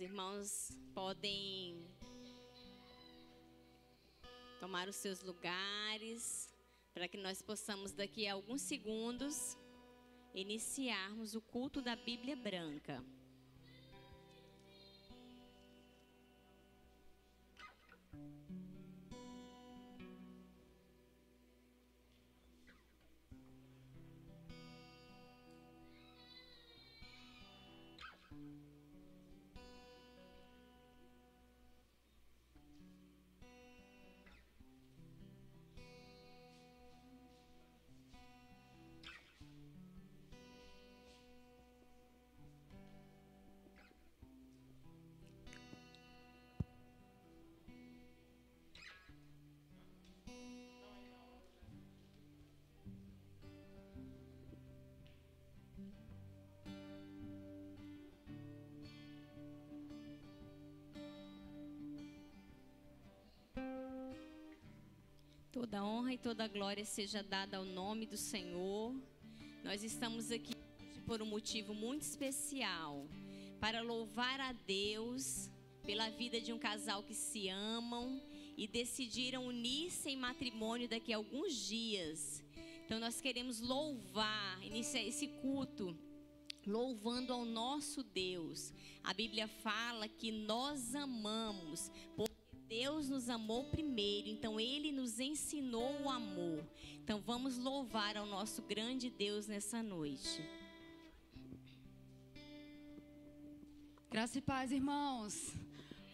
irmãos podem tomar os seus lugares para que nós possamos daqui a alguns segundos iniciarmos o culto da Bíblia Branca. Toda honra e toda glória seja dada ao nome do Senhor. Nós estamos aqui por um motivo muito especial, para louvar a Deus pela vida de um casal que se amam e decidiram unir-se em matrimônio daqui a alguns dias. Então nós queremos louvar, iniciar esse culto louvando ao nosso Deus. A Bíblia fala que nós amamos, porque Deus nos amou primeiro, então Ele nos ensinou o amor. Então vamos louvar ao nosso grande Deus nessa noite. Graça e paz, irmãos.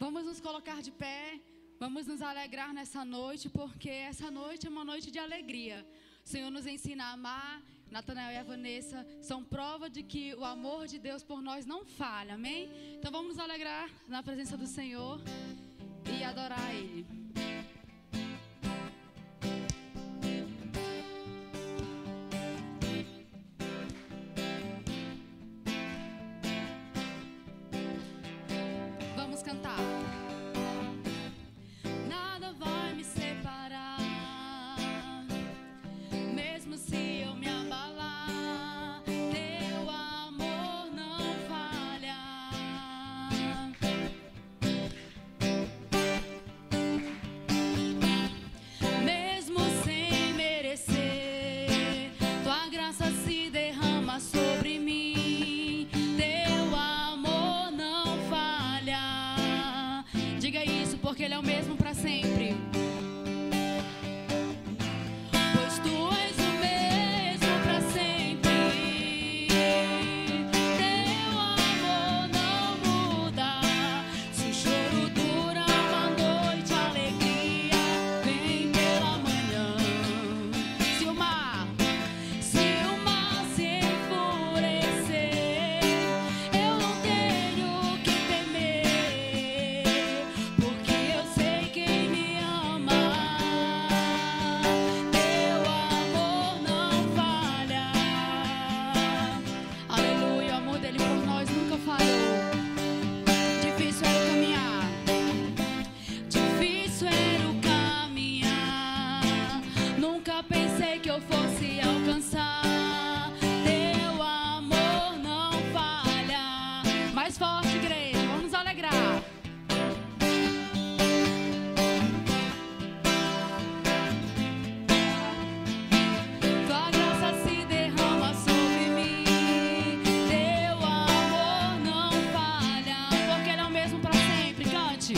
Vamos nos colocar de pé, vamos nos alegrar nessa noite, porque essa noite é uma noite de alegria. O Senhor nos ensina a amar. Natanael e a Vanessa são prova de que o amor de Deus por nós não falha, amém? Então vamos nos alegrar na presença do Senhor e adorar a Ele. Vamos cantar. Nada vai me separar, mesmo se eu me abalar, teu amor não falha. Mesmo sem merecer, tua graça se derrama sobre mim, teu amor não falha. Diga isso, porque Ele é o mesmo para sempre. Pois tu és o mesmo para sempre, teu amor não muda. Se o choro dura uma noite, a alegria vem pela manhã. Se o mar se enfurecer, eu não tenho que temer, porque eu sei quem me ama. Teu amor não falha. Aleluia, o amor dele por nós nunca falhou. Difícil era o caminhar, difícil era o caminhar. Nunca pensei que eu fosse alcançar. Teu amor não falha. Mais forte, igreja, vamos nos alegrar. Tua graça se derrama sobre mim, teu amor não falha, porque Ele é o mesmo para sempre. Cante.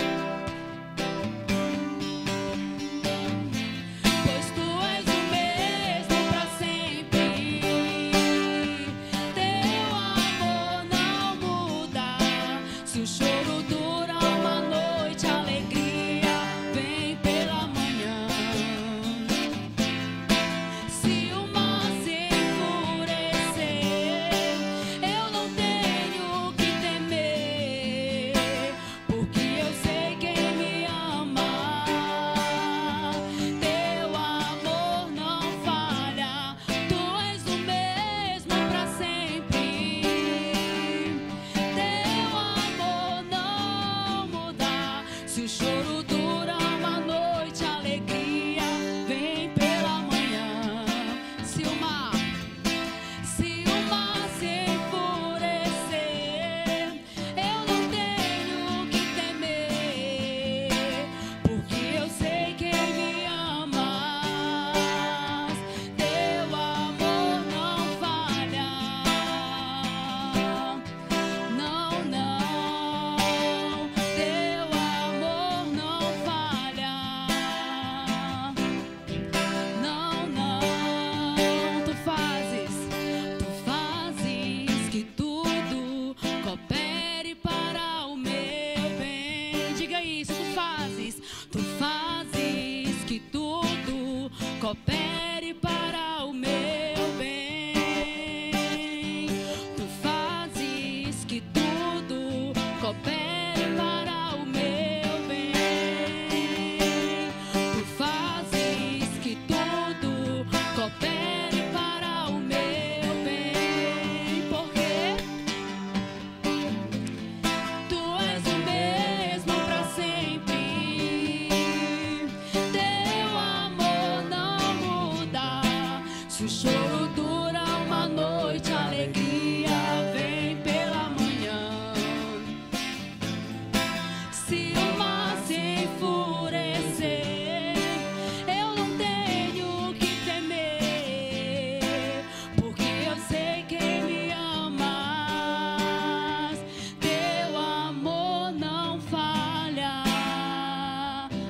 Pois tu és o mesmo para sempre, teu amor não muda. Se o choro dura uma noite, a alegria vem pela manhã. Se o mar se enfurecer, eu não tenho que temer, porque eu sei quem me ama. Teu amor não falha. Tu és o mesmo para sempre, teu amor não muda. Se o choro dura uma noite, a alegria vem pela manhã. Se o mar se enfurecer, eu não tenho coopere para o meu bem. Tu fazes que tudo coopere para o meu bem. Tu fazes que tudo coopere para o meu bem. Porque tu és o mesmo para sempre. Teu amor não muda. Se o choro dura uma noite, a alegria vem pela manhã. Se o mar se enfurecer, eu não tenho que temer, porque eu sei quem me amas. Teu amor não falha.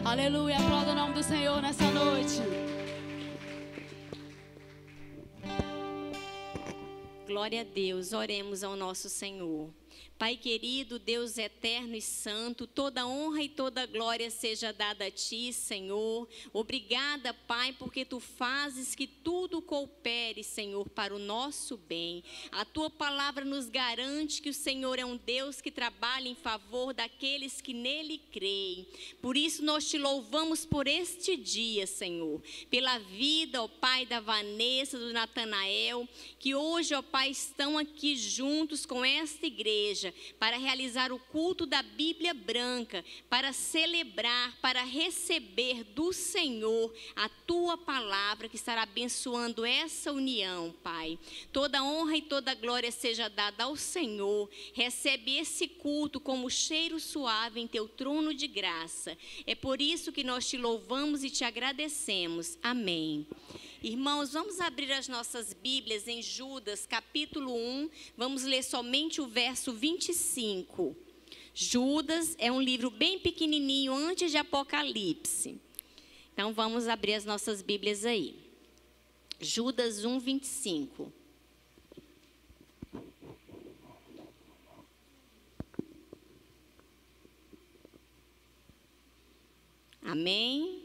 Aleluia, aplauda o nome do Senhor nessa noite. Glória a Deus, oremos ao nosso Senhor. Pai querido, Deus eterno e santo, toda honra e toda glória seja dada a Ti, Senhor. Obrigada, Pai, porque Tu fazes que tudo coopere, Senhor, para o nosso bem. A Tua palavra nos garante que o Senhor é um Deus que trabalha em favor daqueles que nele creem. Por isso nós Te louvamos por este dia, Senhor, pela vida, ó Pai, da Vanessa, do Natanael, que hoje, ó Pai, estão aqui juntos com esta igreja, para realizar o culto da Bíblia Branca, para celebrar, para receber do Senhor a Tua palavra que estará abençoando essa união, Pai. Toda honra e toda glória seja dada ao Senhor. Recebe esse culto como cheiro suave em Teu trono de graça. É por isso que nós Te louvamos e Te agradecemos. Amém. Irmãos, vamos abrir as nossas Bíblias em Judas, capítulo 1, vamos ler somente o verso 25. Judas é um livro bem pequenininho, antes de Apocalipse. Então, vamos abrir as nossas Bíblias aí. Judas 1, 25. Amém?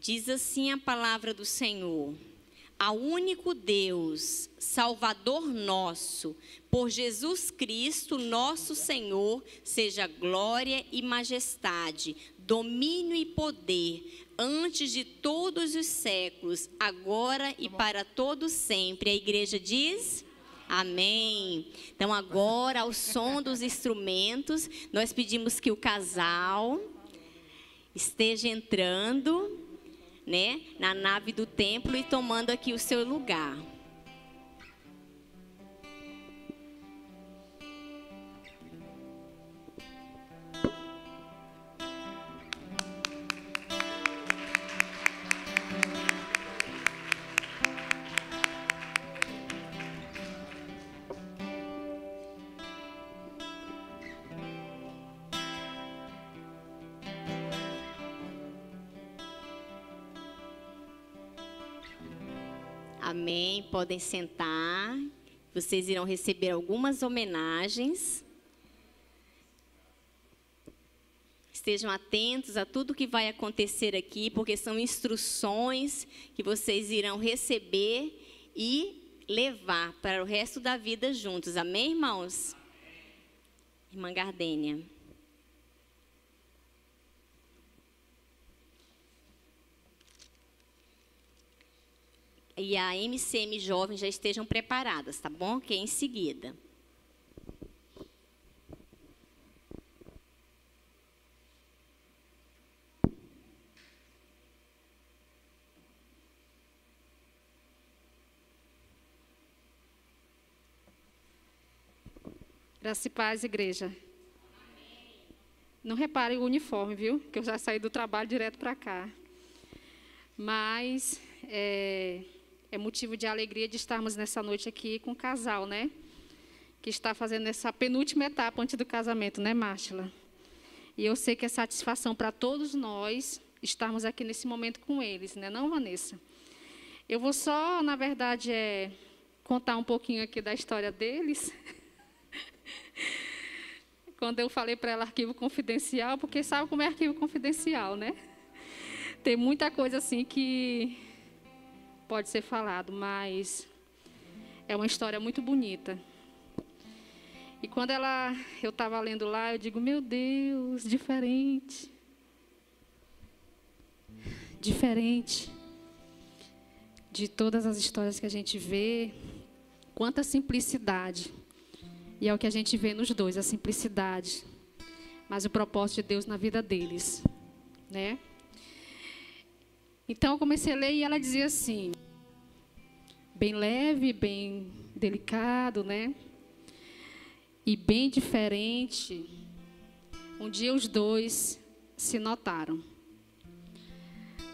Diz assim a palavra do Senhor: ao único Deus, Salvador nosso, por Jesus Cristo, nosso Senhor, seja glória e majestade, domínio e poder, antes de todos os séculos, agora e para todo sempre. A igreja diz: amém. Então agora, ao som dos instrumentos, nós pedimos que o casal esteja entrando, né, na nave do templo e tomando aqui o seu lugar. Amém, podem sentar. Vocês irão receber algumas homenagens. Estejam atentos a tudo que vai acontecer aqui, porque são instruções que vocês irão receber e levar para o resto da vida juntos. Amém, irmãos? Irmã Gardênia. E a MCM Jovem já estejam preparadas, tá bom? Que é em seguida. Graça e paz, igreja. Não repare o uniforme, viu? Que eu já saí do trabalho direto para cá. Mas é motivo de alegria de estarmos nessa noite aqui com o casal, né? Que está fazendo essa penúltima etapa antes do casamento, né, Mártila? E eu sei que é satisfação para todos nós estarmos aqui nesse momento com eles, né, não, Vanessa? Eu vou só, na verdade, contar um pouquinho aqui da história deles. Quando eu falei para ela arquivo confidencial, porque sabe como é arquivo confidencial, né? Tem muita coisa assim que pode ser falado, mas é uma história muito bonita. E quando eu estava lendo lá, eu digo, meu Deus, diferente. Diferente de todas as histórias que a gente vê, quanta simplicidade. E é o que a gente vê nos dois, a simplicidade. Mas o propósito de Deus na vida deles, né? Então, eu comecei a ler e ela dizia assim, bem leve, bem delicado, né? E bem diferente. Um dia os dois se notaram.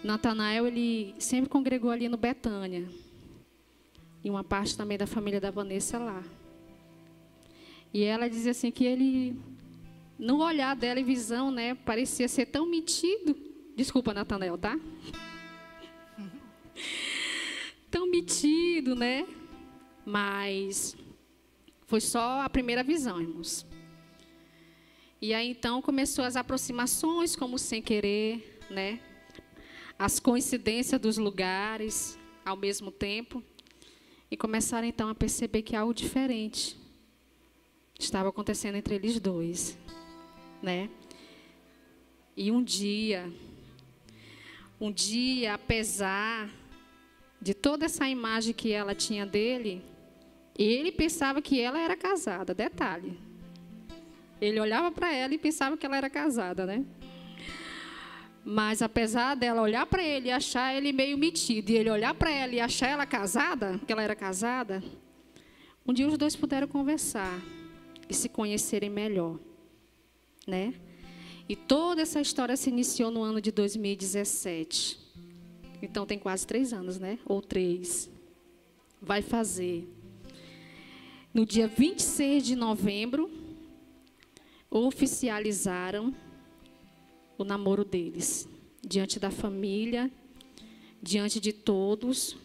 Natanael, ele sempre congregou ali no Betânia. E uma parte também da família da Vanessa lá. E ela dizia assim que ele, no olhar dela e visão, né, parecia ser tão metido. Desculpa, Natanael, tá? Tão metido, né? Mas foi só a primeira visão, irmãos. E aí, então, começou as aproximações, como sem querer, né? As coincidências dos lugares ao mesmo tempo. E começaram, então, a perceber que algo diferente estava acontecendo entre eles dois, né? E um dia, apesar de toda essa imagem que ela tinha dele, ele pensava que ela era casada, detalhe. Ele olhava para ela e pensava que ela era casada, né? Mas apesar dela olhar para ele e achar ele meio metido, e ele olhar para ela e achar ela casada, que ela era casada, um dia os dois puderam conversar e se conhecerem melhor, né? E toda essa história se iniciou no ano de 2017. Então, tem quase 3 anos, né? Ou 3. Vai fazer. No dia 26 de novembro, oficializaram o namoro deles. Diante da família, diante de todos,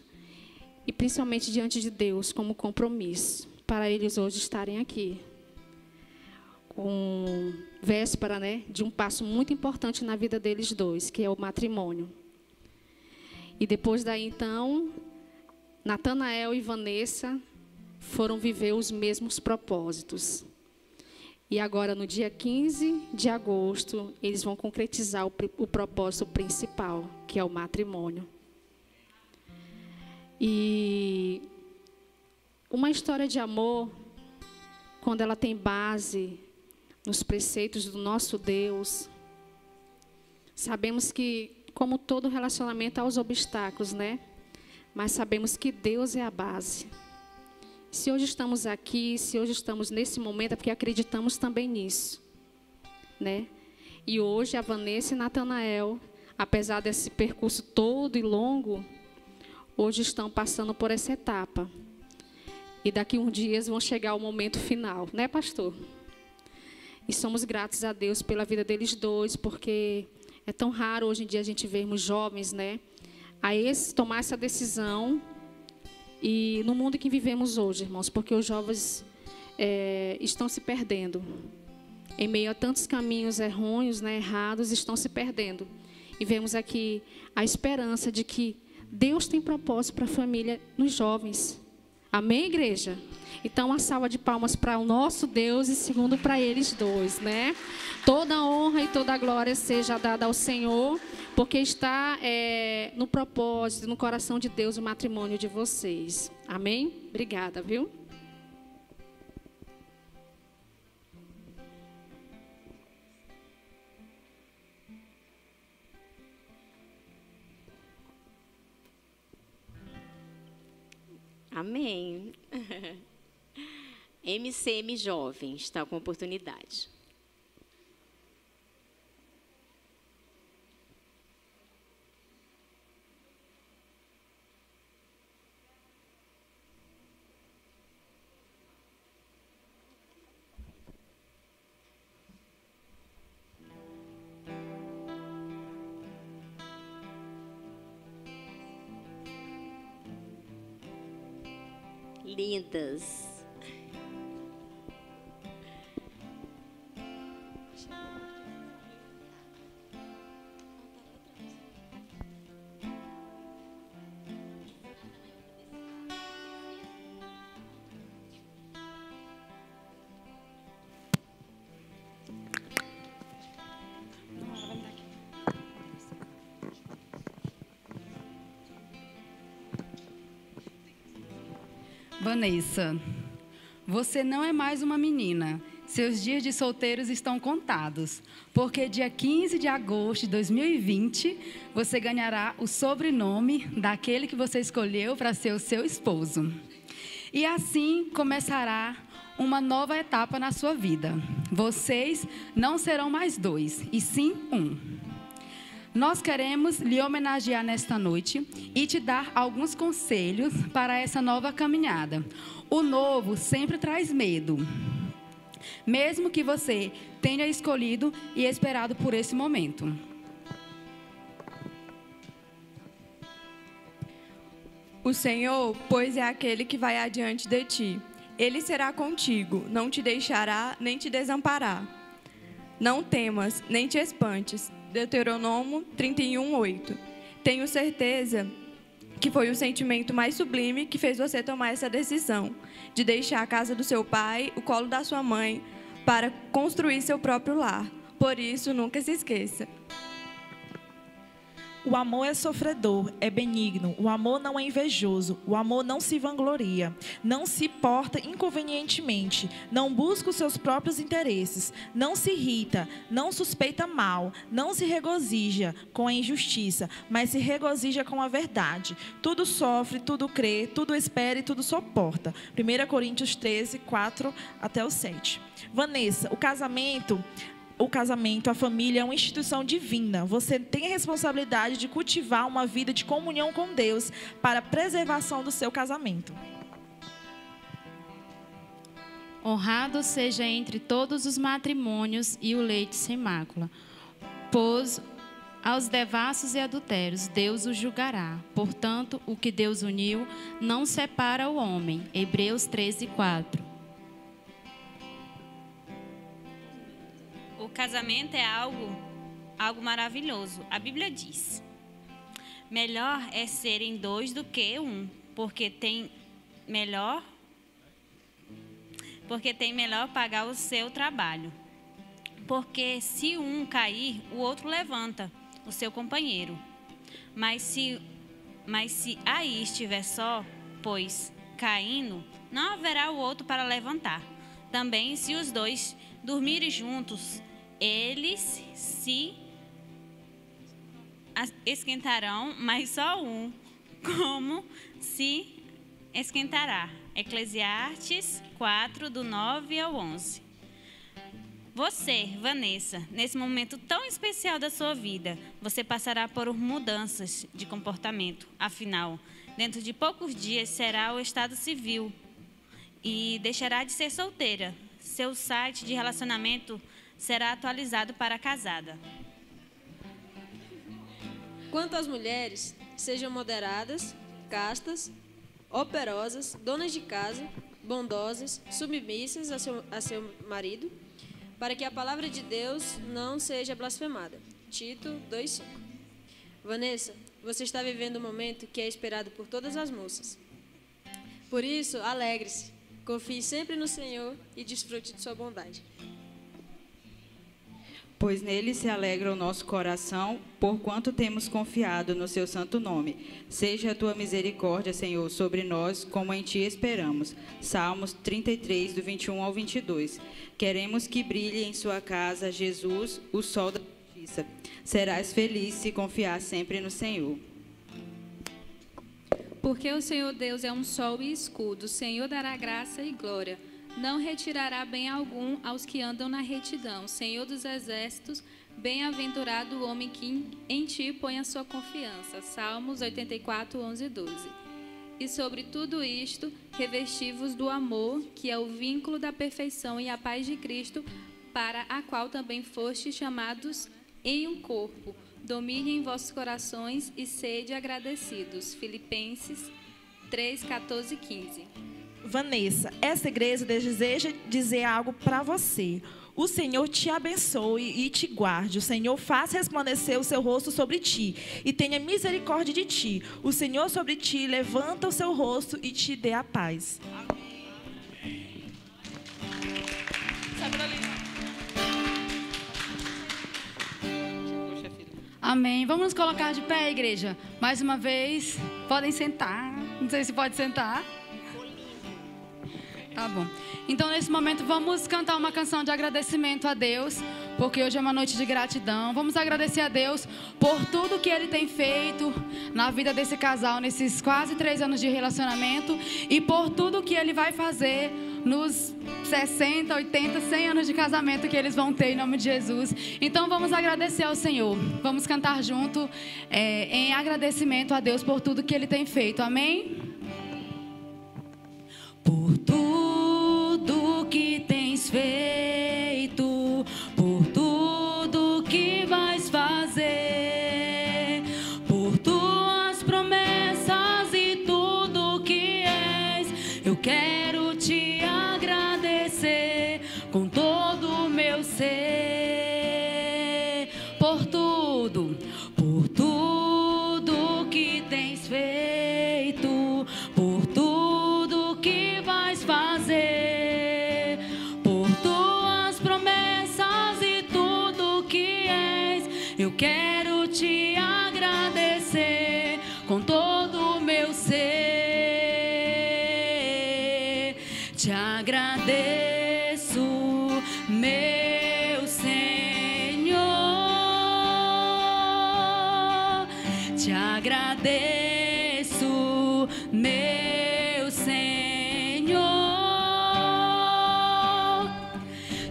e principalmente diante de Deus, como compromisso, para eles hoje estarem aqui. Com véspera, né, de um passo muito importante na vida deles dois, que é o matrimônio. E depois daí, então, Natanael e Vanessa foram viver os mesmos propósitos. E agora, no dia 15 de agosto, eles vão concretizar o propósito principal, que é o matrimônio. E uma história de amor, quando ela tem base nos preceitos do nosso Deus, sabemos que, como todo relacionamento, há os obstáculos, né? Mas sabemos que Deus é a base. Se hoje estamos aqui, se hoje estamos nesse momento, é porque acreditamos também nisso, né? E hoje a Vanessa e Natanael, apesar desse percurso todo e longo, hoje estão passando por essa etapa. E daqui a uns dias vão chegar o momento final, né, pastor? E somos gratos a Deus pela vida deles dois, porque é tão raro hoje em dia a gente vermos jovens, né, tomar essa decisão. E no mundo que vivemos hoje, irmãos, porque os jovens estão se perdendo. Em meio a tantos caminhos errôneos, né, errados, estão se perdendo. E vemos aqui a esperança de que Deus tem propósito para a família nos jovens. Amém, igreja? Então, uma salva de palmas para o nosso Deus e segundo para eles dois, né? Toda a honra e toda a glória seja dada ao Senhor, porque está no propósito, no coração de Deus, o matrimônio de vocês. Amém? Obrigada, viu? Amém. MCM Jovem está com oportunidade. Lindas. Vanessa, você não é mais uma menina. Seus dias de solteiros estão contados, porque dia 15 de agosto de 2020, você ganhará o sobrenome daquele que você escolheu para ser o seu esposo. E assim começará uma nova etapa na sua vida. Vocês não serão mais dois, e sim um. Nós queremos lhe homenagear nesta noite e te dar alguns conselhos para essa nova caminhada. O novo sempre traz medo, mesmo que você tenha escolhido e esperado por esse momento. O Senhor, pois, é aquele que vai adiante de ti. Ele será contigo, não te deixará, nem te desamparará. Não temas, nem te espantes. Deuteronômio 31:8. Tenho certeza que foi o sentimento mais sublime que fez você tomar essa decisão, de deixar a casa do seu pai, o colo da sua mãe, para construir seu próprio lar. Por isso, nunca se esqueça. O amor é sofredor, é benigno. O amor não é invejoso. O amor não se vangloria. Não se porta inconvenientemente. Não busca os seus próprios interesses. Não se irrita. Não suspeita mal. Não se regozija com a injustiça, mas se regozija com a verdade. Tudo sofre, tudo crê, tudo espera e tudo suporta. 1 Coríntios 13, 4 até o 7. Vanessa, o casamento, a família é uma instituição divina. Você tem a responsabilidade de cultivar uma vida de comunhão com Deus para a preservação do seu casamento. Honrado seja entre todos os matrimônios e o leito sem mácula, pois aos devassos e adultérios Deus os julgará. Portanto, o que Deus uniu não separa o homem. Hebreus 13, 4. O casamento é algo maravilhoso. A Bíblia diz: melhor é serem dois do que um, porque tem melhor pagar o seu trabalho. Porque se um cair, o outro levanta o seu companheiro. Mas se aí estiver só, pois caindo, não haverá o outro para levantar. Também se os dois dormirem juntos, eles se esquentarão, mas só um como se esquentará. Eclesiastes 4, do 9 ao 11. Você, Vanessa, nesse momento tão especial da sua vida, você passará por mudanças de comportamento. Afinal, dentro de poucos dias será o estado civil e deixará de ser solteira. Seu site de relacionamento será atualizado para casada. Quanto às mulheres, sejam moderadas, castas, operosas, donas de casa, bondosas, submissas a seu marido, para que a palavra de Deus não seja blasfemada. Tito 2:5. Vanessa, você está vivendo um momento que é esperado por todas as moças. Por isso, alegre-se, confie sempre no Senhor e desfrute de sua bondade. Pois nele se alegra o nosso coração, porquanto temos confiado no seu santo nome. Seja a tua misericórdia, Senhor, sobre nós, como em ti esperamos. Salmos 33, do 21 ao 22. Queremos que brilhe em sua casa, Jesus, o sol da justiça. Serás feliz se confiar sempre no Senhor. Porque o Senhor Deus é um sol e escudo, o Senhor dará graça e glória. Não retirará bem algum aos que andam na retidão. Senhor dos exércitos, bem-aventurado o homem que em ti põe a sua confiança. Salmos 84, 11 e 12. E sobre tudo isto, revesti-vos do amor, que é o vínculo da perfeição, e a paz de Cristo, para a qual também fostes chamados em um corpo. Domine em vossos corações e sede agradecidos. Filipenses 3, 14 e 15. Vanessa, essa igreja deseja dizer algo para você. O Senhor te abençoe e te guarde. O Senhor faça resplandecer o seu rosto sobre ti e tenha misericórdia de ti. O Senhor sobre ti levanta o seu rosto e te dê a paz. Amém. Vamos nos colocar de pé, igreja. Mais uma vez, podem sentar. Não sei se pode sentar. Tá bom. Então, nesse momento, vamos cantar uma canção de agradecimento a Deus, porque hoje é uma noite de gratidão. Vamos agradecer a Deus por tudo que Ele tem feito na vida desse casal, nesses quase 3 anos de relacionamento, e por tudo que Ele vai fazer nos 60, 80, 100 anos de casamento que eles vão ter, em nome de Jesus. Então, vamos agradecer ao Senhor. Vamos cantar junto em agradecimento a Deus por tudo que Ele tem feito. Amém? Por tudo que tens feito, por tudo que vais fazer, por tuas promessas e tudo que és, eu quero te agradecer com todo o meu ser. Por tudo que tens feito, por tudo que vais fazer, por tuas promessas e tudo que és, eu quero te agradecer com todo o meu ser. Te agradeço, meu Senhor, te agradeço, meu Senhor,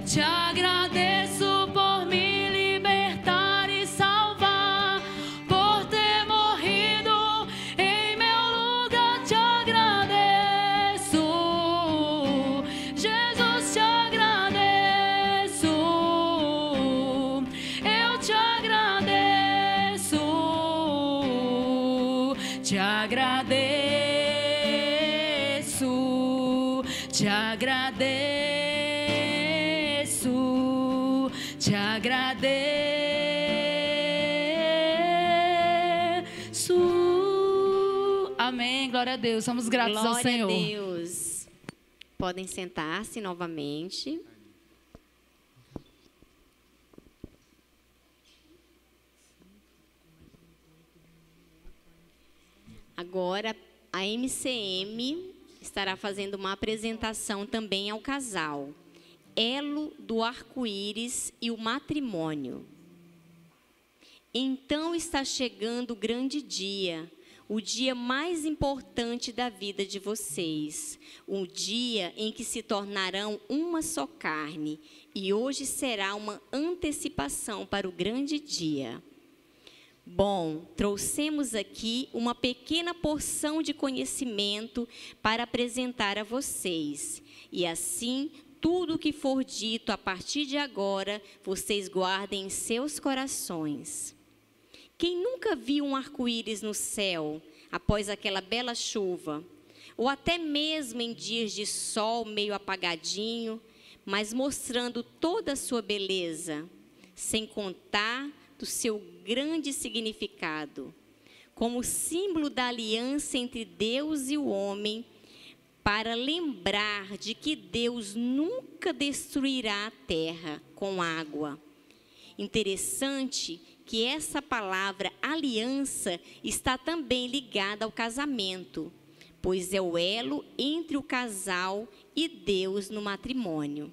te agradeço por me libertar e salvar, por ter morrido em meu lugar. Te agradeço, Jesus, te agradeço, eu te agradeço, te agradeço, te agradeço, te agradeço. Amém, glória a Deus, somos gratos ao Senhor. Glória a Deus. Podem sentar-se novamente. Agora, a MCM estará fazendo uma apresentação também ao casal. Elo do arco-íris e o matrimônio. Então está chegando o grande dia, o dia mais importante da vida de vocês, um dia em que se tornarão uma só carne, e hoje será uma antecipação para o grande dia. Bom, trouxemos aqui uma pequena porção de conhecimento para apresentar a vocês, e assim, tudo o que for dito a partir de agora, vocês guardem em seus corações. Quem nunca viu um arco-íris no céu, após aquela bela chuva, ou até mesmo em dias de sol meio apagadinho, mas mostrando toda a sua beleza, sem contar do seu grande significado, como símbolo da aliança entre Deus e o homem, para lembrar de que Deus nunca destruirá a terra com água. Interessante que essa palavra aliança está também ligada ao casamento, pois é o elo entre o casal e Deus no matrimônio.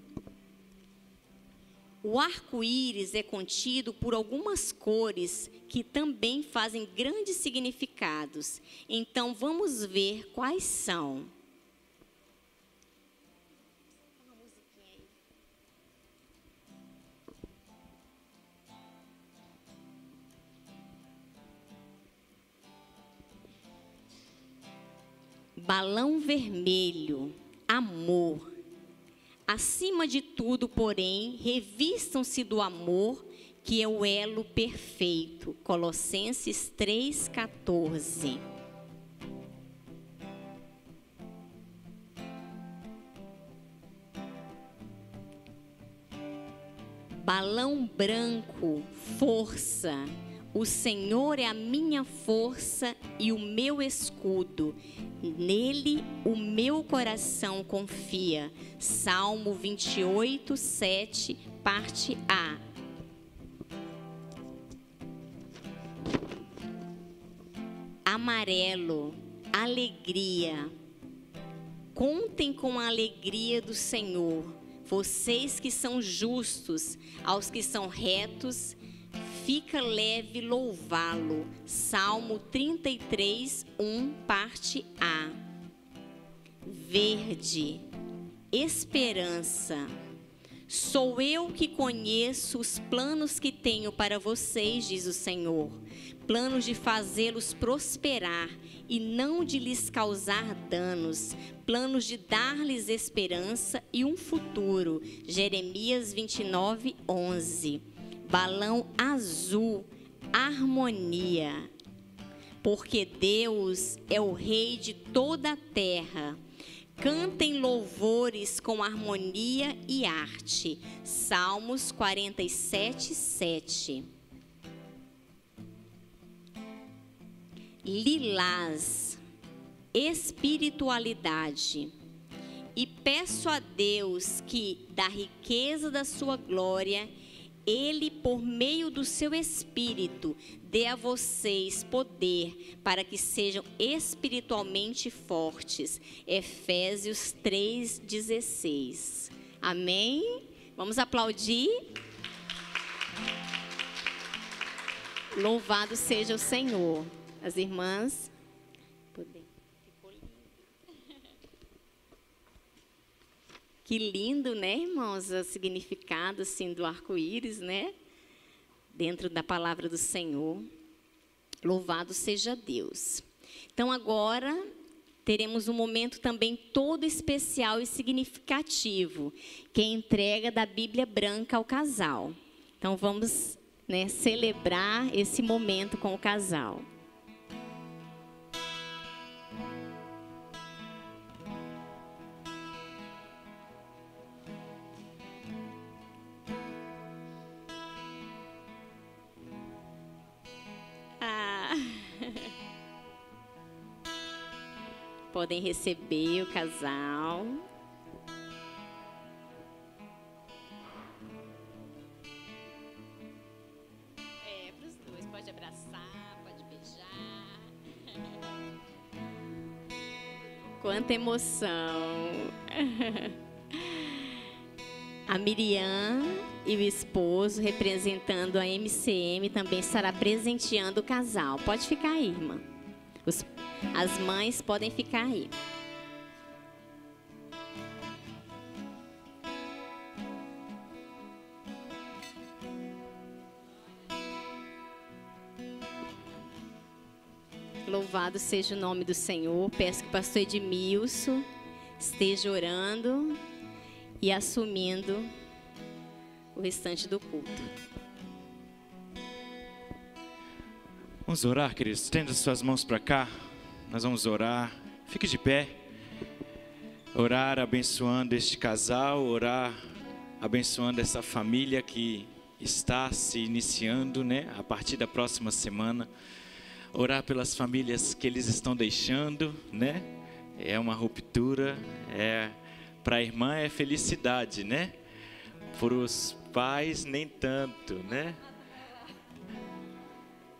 O arco-íris é contido por algumas cores que também fazem grandes significados. Então, vamos ver quais são. Balão vermelho, amor. Acima de tudo, porém, revistam-se do amor, que é o elo perfeito. Colossenses 3,14. Balão branco, força. O Senhor é a minha força e o meu escudo. Nele o meu coração confia. Salmo 28, 7, parte A. Amarelo, alegria. Contem com a alegria do Senhor, vocês que são justos, aos que são retos, fica leve louvá-lo. Salmo 33, 1, parte A. Verde, esperança. Sou eu que conheço os planos que tenho para vocês, diz o Senhor. Planos de fazê-los prosperar e não de lhes causar danos. Planos de dar-lhes esperança e um futuro. Jeremias 29, 11. Balão azul, harmonia. Porque Deus é o Rei de toda a terra. Cantem louvores com harmonia e arte. Salmos 47, 7. Lilás, espiritualidade. E peço a Deus que, da riqueza da sua glória, Ele, por meio do seu Espírito, dê a vocês poder para que sejam espiritualmente fortes. Efésios 3,16. Amém? Vamos aplaudir? Louvado seja o Senhor. As irmãs. Que lindo, né, irmãos? O significado assim, do arco-íris, né? Dentro da palavra do Senhor. Louvado seja Deus. Então, agora, teremos um momento também todo especial e significativo, que é a entrega da Bíblia branca ao casal. Então, vamos, né, celebrar esse momento com o casal. Podem receber o casal. Para os dois, pode abraçar, pode beijar. Quanta emoção. A Miriam e o esposo, representando a MCM, também estará presenteando o casal. Pode ficar aí, irmã. As mães podem ficar aí. Louvado seja o nome do Senhor. Peço que o pastor Edmilson esteja orando e assumindo o restante do culto. Vamos orar, queridos. Estenda suas mãos para cá. Nós vamos orar. Fique de pé. Orar abençoando este casal. Orar abençoando essa família que está se iniciando, né? A partir da próxima semana. Orar pelas famílias que eles estão deixando, né? É uma ruptura. Para a irmã é felicidade, né? Para os pais nem tanto, né?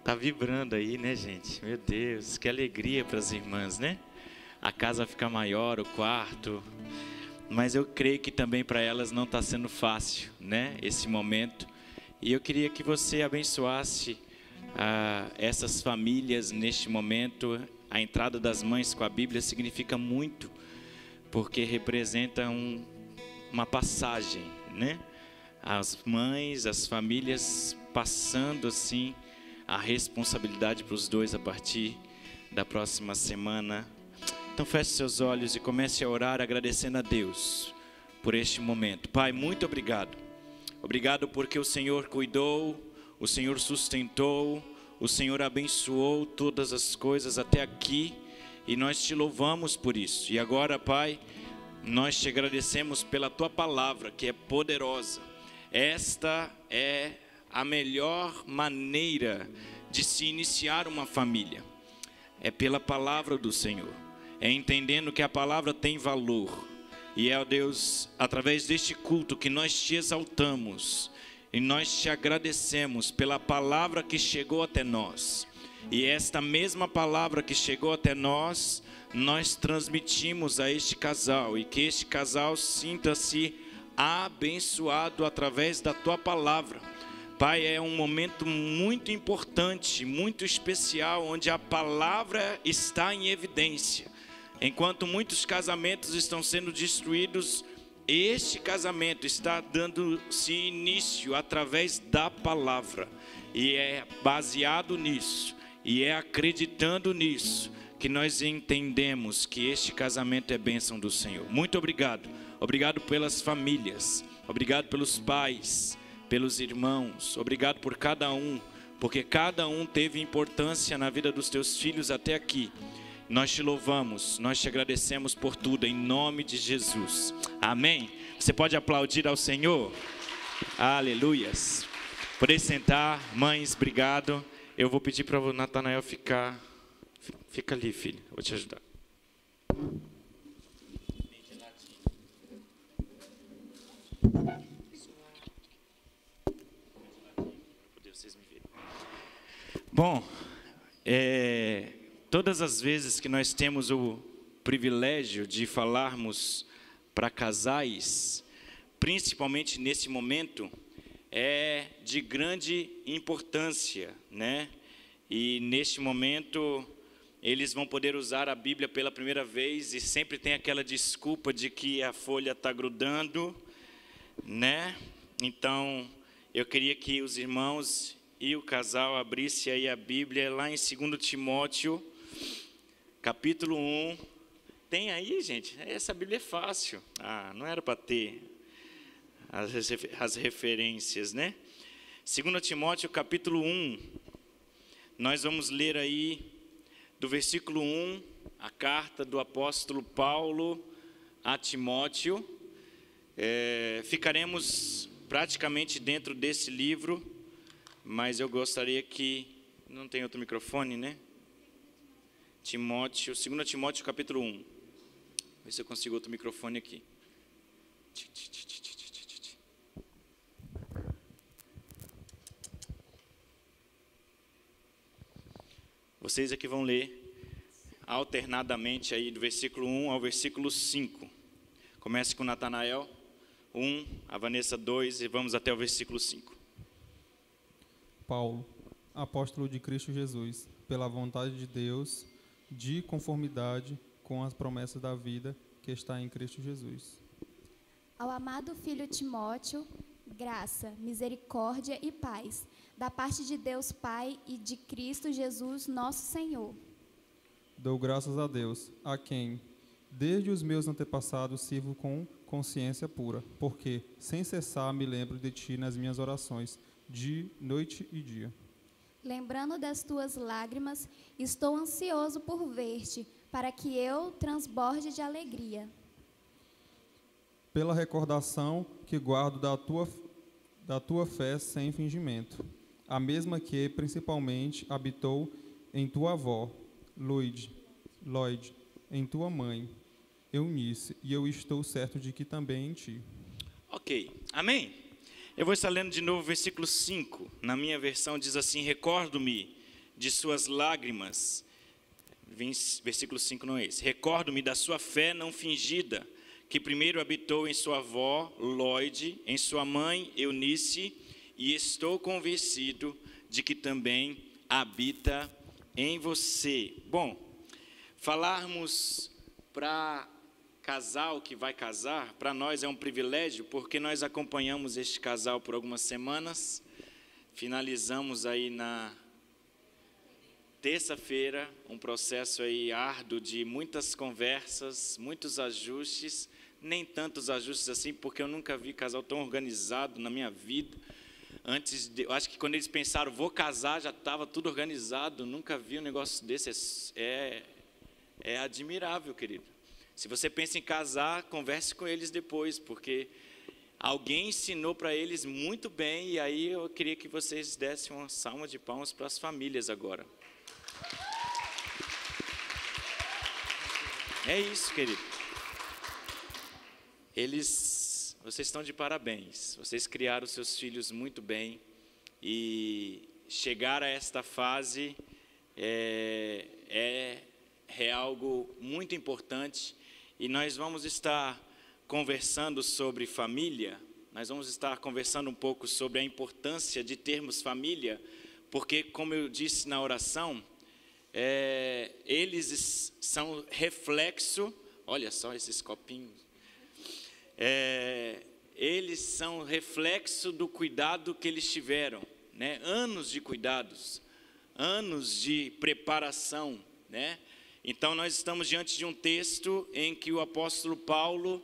Tá vibrando aí, né, gente? Meu Deus, que alegria para as irmãs, né? A casa fica maior, o quarto. Mas eu creio que também para elas não está sendo fácil, né? Esse momento. E eu queria que você abençoasse essas famílias neste momento. A entrada das mães com a Bíblia significa muito, porque representa uma passagem, né? As mães, as famílias passando assim a responsabilidade para os dois a partir da próxima semana. Então feche seus olhos e comece a orar agradecendo a Deus por este momento. Pai, muito obrigado. Obrigado porque o Senhor cuidou, o Senhor sustentou, o Senhor abençoou todas as coisas até aqui e nós te louvamos por isso. E agora, Pai, nós te agradecemos pela tua palavra que é poderosa. Esta é a melhor maneira de se iniciar uma família. É pela palavra do Senhor. É entendendo que a palavra tem valor. E é, ó Deus, através deste culto que nós te exaltamos. E nós te agradecemos pela palavra que chegou até nós. E esta mesma palavra que chegou até nós, nós transmitimos a este casal. E que este casal sinta-se abençoado através da tua palavra. Pai, é um momento muito importante, muito especial, onde a palavra está em evidência. Enquanto muitos casamentos estão sendo destruídos, este casamento está dando-se início através da palavra. E é baseado nisso, e é acreditando nisso, que nós entendemos que este casamento é bênção do Senhor. Muito obrigado. Obrigado pelas famílias, obrigado pelos pais, pelos irmãos, obrigado por cada um, porque cada um teve importância na vida dos teus filhos até aqui. Nós te louvamos, nós te agradecemos por tudo, em nome de Jesus. Amém? Você pode aplaudir ao Senhor? Aleluias. Podem sentar, mães, obrigado. Eu vou pedir para o Natanael ficar. Fica ali, filho, vou te ajudar. Bom, todas as vezes que nós temos o privilégio de falarmos para casais, principalmente nesse momento, é de grande importância, né? E neste momento eles vão poder usar a Bíblia pela primeira vez e sempre tem aquela desculpa de que a folha está grudando, né? Então, eu queria que os irmãos e o casal abrisse aí a Bíblia lá em 2 Timóteo, capítulo 1. Tem aí, gente? Essa Bíblia é fácil. Ah, não era para ter as referências, né? 2 Timóteo, capítulo 1. Nós vamos ler aí do versículo 1, a carta do apóstolo Paulo a Timóteo. Ficaremos praticamente dentro desse livro, mas eu gostaria que... Não tem outro microfone, né? 2 Timóteo, capítulo 1. Ver se eu consigo outro microfone aqui. Vocês aqui vão ler alternadamente aí do versículo 1 ao versículo 5. Comece com Natanael 1, a Vanessa 2 e vamos até o versículo 5. Paulo, apóstolo de Cristo Jesus, pela vontade de Deus, de conformidade com as promessas da vida que está em Cristo Jesus. Ao amado filho Timóteo, graça, misericórdia e paz, da parte de Deus Pai e de Cristo Jesus, nosso Senhor. Dou graças a Deus, a quem, desde os meus antepassados, sirvo com consciência pura, porque, sem cessar, me lembro de ti nas minhas orações, de noite e dia. Lembrando das tuas lágrimas, estou ansioso por ver-te, para que eu transborde de alegria. Pela recordação que guardo da tua fé sem fingimento, a mesma que, principalmente, habitou em tua avó, Lloyd, em tua mãe, Eunice, e eu estou certo de que também em ti. Ok, amém? Eu vou estar lendo de novo o versículo 5. Na minha versão diz assim: recordo-me de suas lágrimas. Versículo 5 não é esse. Recordo-me da sua fé não fingida, que primeiro habitou em sua avó, Lloyd, em sua mãe, Eunice, e estou convencido de que também habita em você. Bom, falarmos para casal que vai casar, para nós é um privilégio, porque nós acompanhamos este casal por algumas semanas, finalizamos aí na terça-feira um processo aí árduo de muitas conversas, muitos ajustes, nem tantos ajustes assim, porque eu nunca vi casal tão organizado na minha vida. Eu acho que quando eles pensaram, vou casar, já estava tudo organizado, nunca vi um negócio desse, é admirável, querido. Se você pensa em casar, converse com eles depois, porque alguém ensinou para eles muito bem, e aí eu queria que vocês dessem uma salva de palmas para as famílias agora. É isso, querido. Vocês estão de parabéns, vocês criaram seus filhos muito bem, e chegar a esta fase é algo muito importante, e nós vamos estar conversando sobre família, nós vamos estar conversando um pouco sobre a importância de termos família, porque, como eu disse na oração, eles são reflexo, olha só esses copinhos, eles são reflexo do cuidado que eles tiveram, né? Anos de cuidados, anos de preparação, né? Então, nós estamos diante de um texto em que o apóstolo Paulo,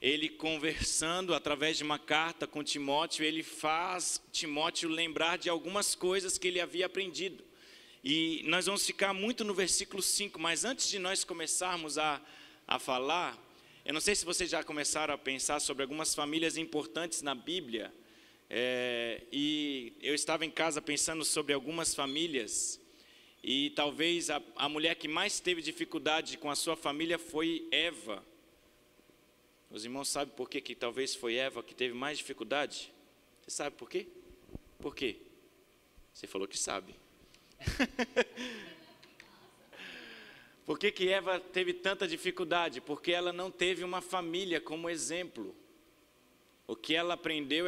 ele conversando através de uma carta com Timóteo, ele faz Timóteo lembrar de algumas coisas que ele havia aprendido. E nós vamos ficar muito no versículo 5, mas antes de nós começarmos a falar, eu não sei se vocês já começaram a pensar sobre algumas famílias importantes na Bíblia, e eu estava em casa pensando sobre algumas famílias, e talvez a mulher que mais teve dificuldade com a sua família foi Eva. Os irmãos sabem por que talvez foi Eva que teve mais dificuldade? Você sabe por quê? Por quê? Você falou que sabe. Por que Eva teve tanta dificuldade? Porque ela não teve uma família como exemplo. O que ela aprendeu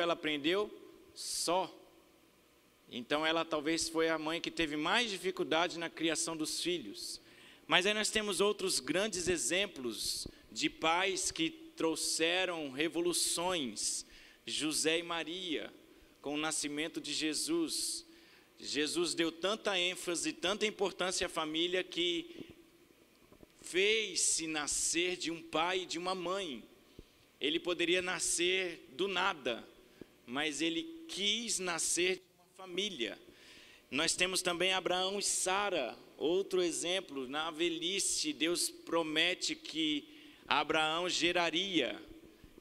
só. Então ela talvez foi a mãe que teve mais dificuldade na criação dos filhos. Mas aí nós temos outros grandes exemplos de pais que trouxeram revoluções. José e Maria, com o nascimento de Jesus. Jesus deu tanta ênfase, tanta importância à família que fez-se nascer de um pai e de uma mãe. Ele poderia nascer do nada, mas ele quis nascer de uma família. Nós temos também Abraão e Sara, outro exemplo. Na velhice, Deus promete que Abraão geraria,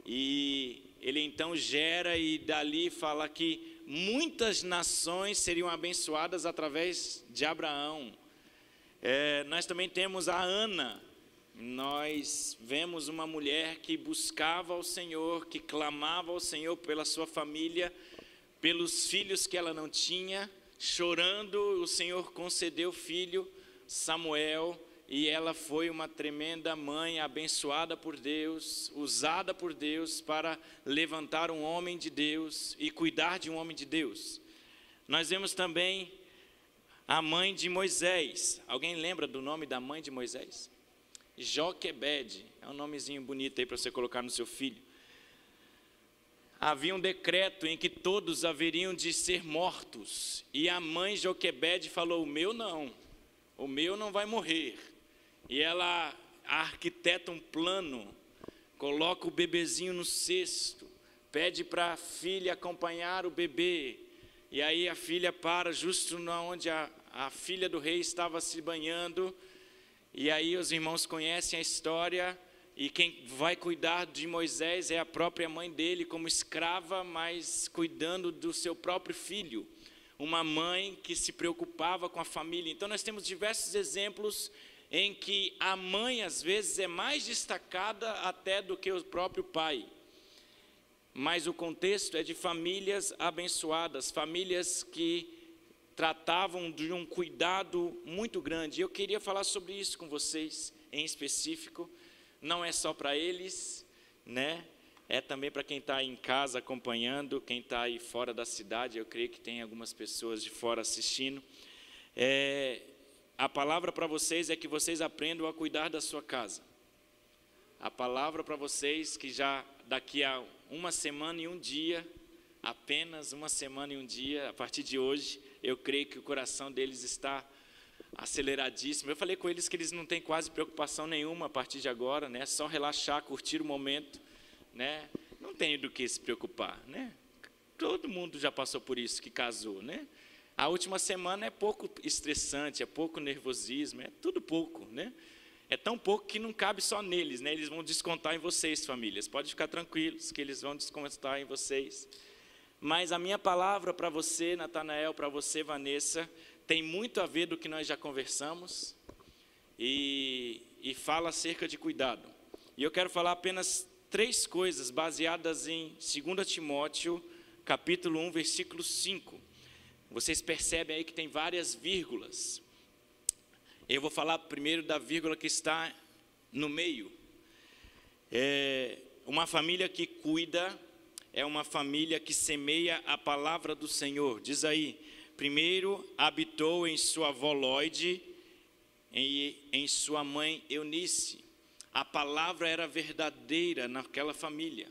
e ele então gera, e dali fala que muitas nações seriam abençoadas através de Abraão. Nós também temos a Ana. Nós vemos uma mulher que buscava ao Senhor, que clamava ao Senhor pela sua família, pelos filhos que ela não tinha, chorando, o Senhor concedeu filho, Samuel, e ela foi uma tremenda mãe, abençoada por Deus, usada por Deus para levantar um homem de Deus e cuidar de um homem de Deus. Nós vemos também a mãe de Moisés. Alguém lembra do nome da mãe de Moisés? Joquebede, é um nomezinho bonito aí para você colocar no seu filho. Havia um decreto em que todos haveriam de ser mortos, e a mãe Joquebede falou: o meu não vai morrer. E ela arquiteta um plano, coloca o bebezinho no cesto, pede para a filha acompanhar o bebê, e aí a filha para justo onde a filha do rei estava se banhando, e aí os irmãos conhecem a história, e quem vai cuidar de Moisés é a própria mãe dele, como escrava, mas cuidando do seu próprio filho. Uma mãe que se preocupava com a família. Então nós temos diversos exemplos em que a mãe às vezes é mais destacada até do que o próprio pai. Mas o contexto é de famílias abençoadas, famílias que tratavam de um cuidado muito grande. Eu queria falar sobre isso com vocês em específico. Não é só para eles, né? É também para quem está em casa acompanhando, quem está aí fora da cidade. Eu creio que tem algumas pessoas de fora assistindo. A palavra para vocês é que vocês aprendam a cuidar da sua casa. A palavra para vocês que já daqui a uma semana e um dia, apenas uma semana e um dia, a partir de hoje, eu creio que o coração deles está aceleradíssimo. Eu falei com eles que eles não têm quase preocupação nenhuma a partir de agora, né? Só relaxar, curtir o momento, né? Não tem do que se preocupar, né? Todo mundo já passou por isso que casou, né? A última semana é pouco estressante, é pouco nervosismo, é tudo pouco, né? É tão pouco que não cabe só neles, né? Eles vão descontar em vocês, famílias. Pode ficar tranquilos que eles vão descontar em vocês. Mas a minha palavra para você, Natanael, para você, Vanessa, tem muito a ver do que nós já conversamos e fala acerca de cuidado. E eu quero falar apenas 3 coisas baseadas em 2 Timóteo, capítulo 1, versículo 5. Vocês percebem aí que tem várias vírgulas. Eu vou falar primeiro da vírgula que está no meio. Uma família que cuida é uma família que semeia a palavra do Senhor. Diz aí, primeiro habitou em sua avó Lóide e em sua mãe Eunice. A palavra era verdadeira naquela família.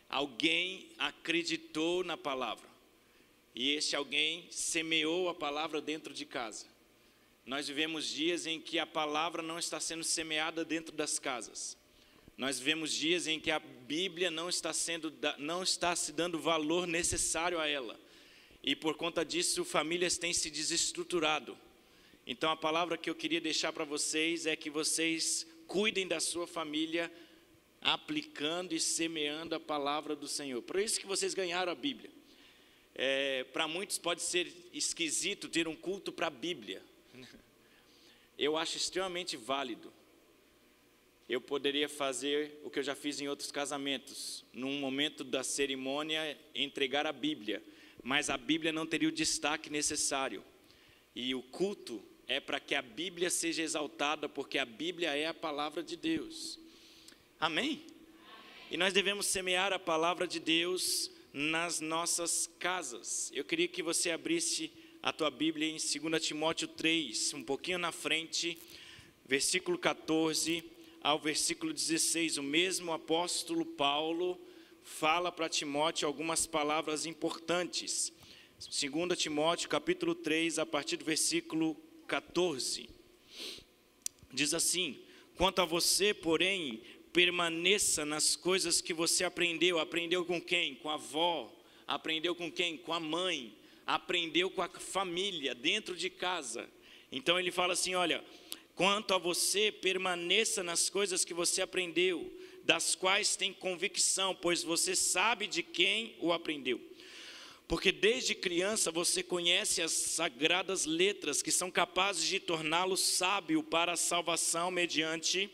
Alguém acreditou na palavra. E esse alguém semeou a palavra dentro de casa. Nós vivemos dias em que a palavra não está sendo semeada dentro das casas. Nós vivemos dias em que a Bíblia não está se dando o valor necessário a ela. E por conta disso, famílias têm se desestruturado. Então a palavra que eu queria deixar para vocês é que vocês cuidem da sua família, aplicando e semeando a palavra do Senhor. Por isso que vocês ganharam a Bíblia. Para muitos pode ser esquisito ter um culto para a Bíblia. Eu acho extremamente válido. Eu poderia fazer o que eu já fiz em outros casamentos. Num momento da cerimônia, entregar a Bíblia. Mas a Bíblia não teria o destaque necessário. E o culto é para que a Bíblia seja exaltada, porque a Bíblia é a palavra de Deus. Amém? E nós devemos semear a palavra de Deus nas nossas casas. Eu queria que você abrisse a tua Bíblia em 2 Timóteo 3, um pouquinho na frente, versículo 14 ao versículo 16. O mesmo apóstolo Paulo fala para Timóteo algumas palavras importantes. 2 Timóteo capítulo 3, a partir do versículo 14. Diz assim: quanto a você, porém, permaneça nas coisas que você aprendeu. Aprendeu com quem? Com a avó. Aprendeu com quem? Com a mãe. Aprendeu com a família, dentro de casa. Então ele fala assim, olha, quanto a você, permaneça nas coisas que você aprendeu, das quais tem convicção, pois você sabe de quem o aprendeu. Porque desde criança você conhece as sagradas letras, que são capazes de torná-lo sábio para a salvação mediante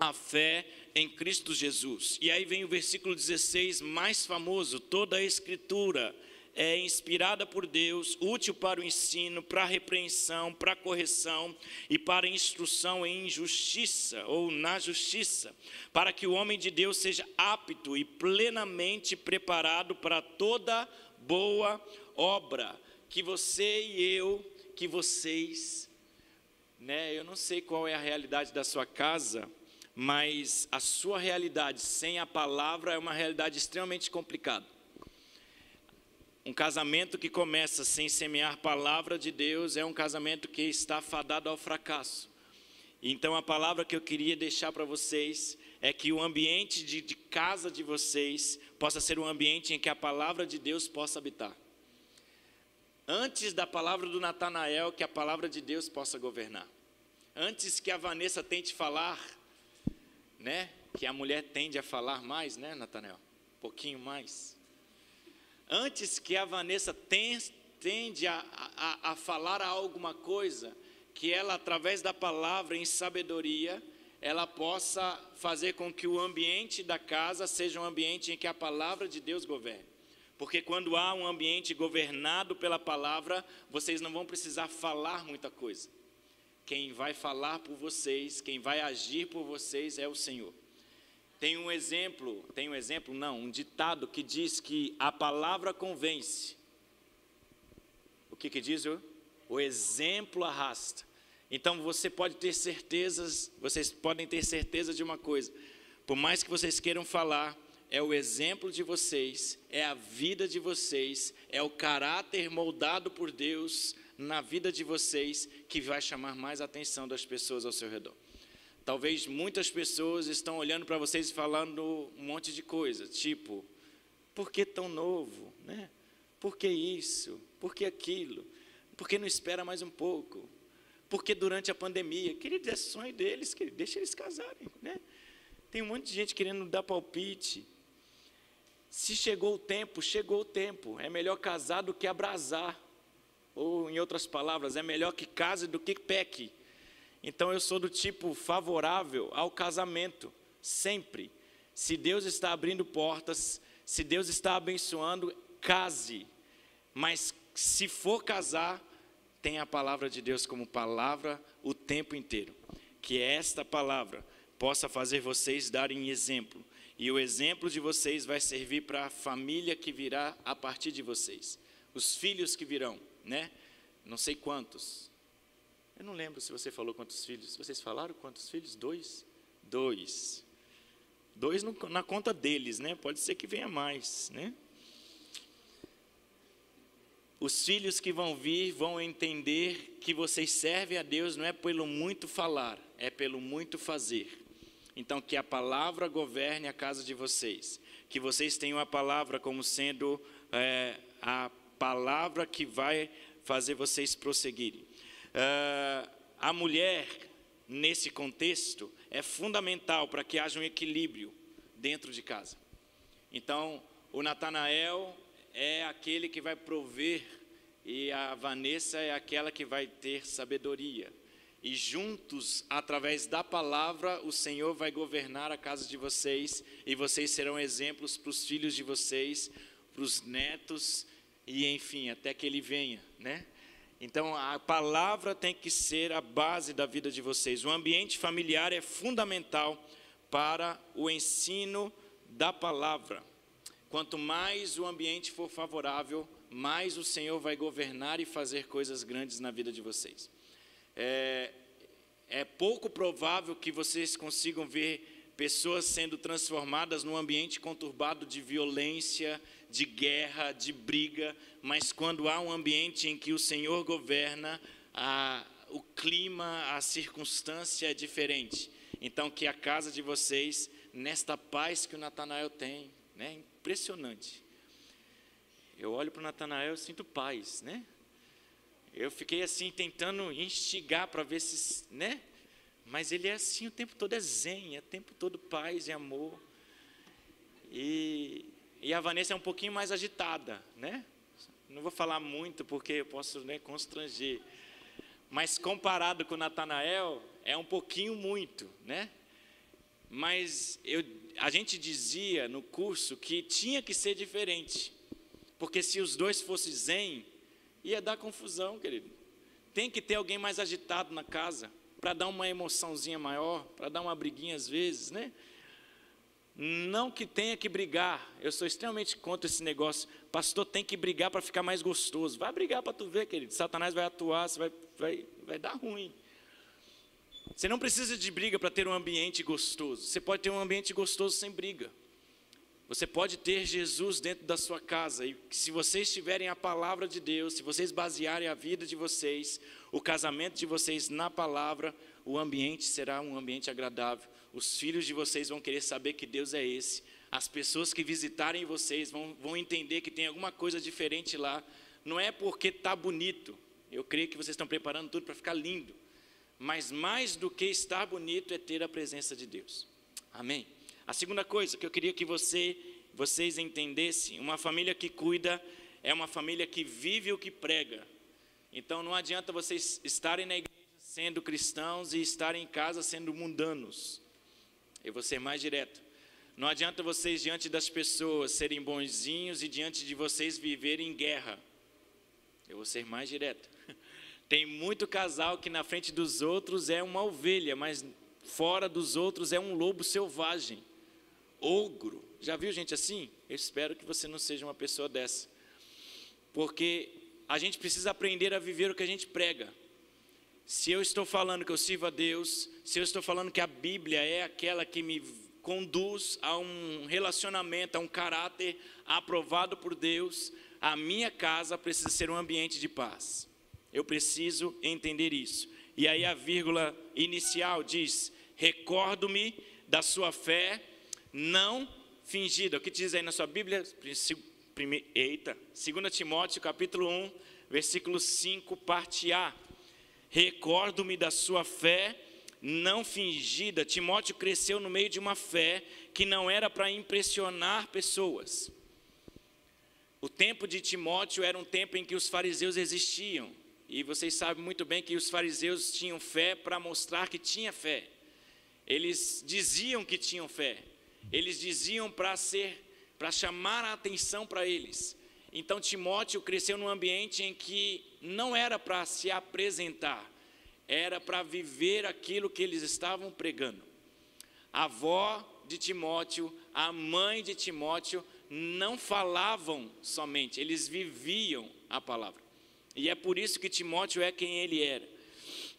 a fé em Cristo Jesus. E aí vem o versículo 16, mais famoso: toda a escritura é inspirada por Deus, útil para o ensino, para a repreensão, para a correção e para a instrução em justiça ou na justiça, para que o homem de Deus seja apto e plenamente preparado para toda boa obra. Que você e eu, que vocês, eu não sei qual é a realidade da sua casa, mas a sua realidade sem a palavra é uma realidade extremamente complicada. Um casamento que começa sem semear a palavra de Deus é um casamento que está fadado ao fracasso. Então a palavra que eu queria deixar para vocês é que o ambiente de casa de vocês possa ser um ambiente em que a palavra de Deus possa habitar. Antes da palavra do Natanael, que a palavra de Deus possa governar. Antes que a Vanessa tente falar, que a mulher tende a falar mais, Natanael? Um pouquinho mais. Antes que a Vanessa tende a falar alguma coisa, que ela, através da palavra, em sabedoria, ela possa fazer com que o ambiente da casa seja um ambiente em que a palavra de Deus governe. Porque quando há um ambiente governado pela palavra, vocês não vão precisar falar muita coisa. Quem vai falar por vocês, quem vai agir por vocês é o Senhor. Um ditado que diz que a palavra convence. O que diz? O exemplo arrasta. Então vocês podem ter certeza de uma coisa. Por mais que vocês queiram falar, é o exemplo de vocês, é a vida de vocês, é o caráter moldado por Deus na vida de vocês que vai chamar mais a atenção das pessoas ao seu redor. Talvez muitas pessoas estão olhando para vocês e falando um monte de coisa, tipo, por que tão novo? Por que isso? Por que aquilo? Por que não espera mais um pouco? Por que durante a pandemia? Querido, é sonho deles, querido, deixa eles casarem. Tem um monte de gente querendo dar palpite. Se chegou o tempo. É melhor casar do que abrasar. Ou, em outras palavras, é melhor que case do que peque. Então eu sou do tipo favorável ao casamento, sempre. Se Deus está abrindo portas, se Deus está abençoando, case. Mas se for casar, tenha a palavra de Deus como palavra o tempo inteiro. Que esta palavra possa fazer vocês darem exemplo. E o exemplo de vocês vai servir para a família que virá a partir de vocês. Os filhos que virão, né? Não sei quantos. Eu não lembro se você falou quantos filhos. Vocês falaram quantos filhos? 2? 2. 2 na conta deles, né? Pode ser que venha mais, né? Os filhos que vão vir vão entender que vocês servem a Deus não é pelo muito falar, é pelo muito fazer. Então, que a palavra governe a casa de vocês. Que vocês tenham a palavra como sendo a palavra que vai fazer vocês prosseguirem. A mulher, nesse contexto, é fundamental para que haja um equilíbrio dentro de casa. Então, o Natanael é aquele que vai prover e a Vanessa é aquela que vai ter sabedoria. E juntos, através da palavra, o Senhor vai governar a casa de vocês e vocês serão exemplos para os filhos de vocês, para os netos e, enfim, até que ele venha, né? Então, a palavra tem que ser a base da vida de vocês. O ambiente familiar é fundamental para o ensino da palavra. Quanto mais o ambiente for favorável, mais o Senhor vai governar e fazer coisas grandes na vida de vocês. É pouco provável que vocês consigam ver pessoas sendo transformadas num ambiente conturbado de violência, de guerra, de briga, mas quando há um ambiente em que o Senhor governa, o clima, a circunstância é diferente. Então, que a casa de vocês, nesta paz que o Natanael tem, né? Impressionante. Eu olho para o Natanael e sinto paz, né? Eu fiquei assim, tentando instigar para ver se, né? Mas ele é assim o tempo todo, é zen, é o tempo todo paz e amor. E a Vanessa é um pouquinho mais agitada, né? Não vou falar muito porque eu posso, né, constranger. Mas comparado com o Natanael, é um pouquinho muito, né? Mas a gente dizia no curso que tinha que ser diferente. Porque se os dois fossem zen, ia dar confusão, querido. Tem que ter alguém mais agitado na casa, para dar uma emoçãozinha maior, para dar uma briguinha às vezes, né? Não que tenha que brigar, eu sou extremamente contra esse negócio. Pastor tem que brigar para ficar mais gostoso. Vai brigar para tu ver, querido. Satanás vai atuar, você vai dar ruim. Você não precisa de briga para ter um ambiente gostoso. Você pode ter um ambiente gostoso sem briga. Você pode ter Jesus dentro da sua casa. E se vocês tiverem a palavra de Deus, se vocês basearem a vida de vocês, o casamento de vocês na palavra, o ambiente será um ambiente agradável. Os filhos de vocês vão querer saber que Deus é esse. As pessoas que visitarem vocês vão entender que tem alguma coisa diferente lá. Não é porque está bonito. Eu creio que vocês estão preparando tudo para ficar lindo. Mas mais do que estar bonito é ter a presença de Deus. Amém? A segunda coisa que eu queria que vocês entendessem, uma família que cuida é uma família que vive o que prega. Então não adianta vocês estarem na igreja sendo cristãos e estarem em casa sendo mundanos. Eu vou ser mais direto. Não adianta vocês diante das pessoas serem bonzinhos e diante de vocês viverem em guerra. Eu vou ser mais direto. Tem muito casal que na frente dos outros é uma ovelha, mas fora dos outros é um lobo selvagem, ogro. Já viu gente assim? Eu espero que você não seja uma pessoa dessa. Porque a gente precisa aprender a viver o que a gente prega. Se eu estou falando que eu sirvo a Deus, se eu estou falando que a Bíblia é aquela que me conduz a um relacionamento, a um caráter aprovado por Deus, a minha casa precisa ser um ambiente de paz. Eu preciso entender isso. E aí a vírgula inicial diz: recordo-me da sua fé não fingida. O que diz aí na sua Bíblia? 2 Timóteo capítulo 1, versículo 5, parte A. Recordo-me da sua fé não fingida. Timóteo cresceu no meio de uma fé que não era para impressionar pessoas. O tempo de Timóteo era um tempo em que os fariseus existiam. E vocês sabem muito bem que os fariseus tinham fé para mostrar que tinha fé. Eles diziam que tinham fé. Eles diziam para chamar a atenção para eles. Então Timóteo cresceu num ambiente em que não era para se apresentar, era para viver aquilo que eles estavam pregando. A avó de Timóteo, a mãe de Timóteo não falavam somente, eles viviam a palavra. E é por isso que Timóteo é quem ele era.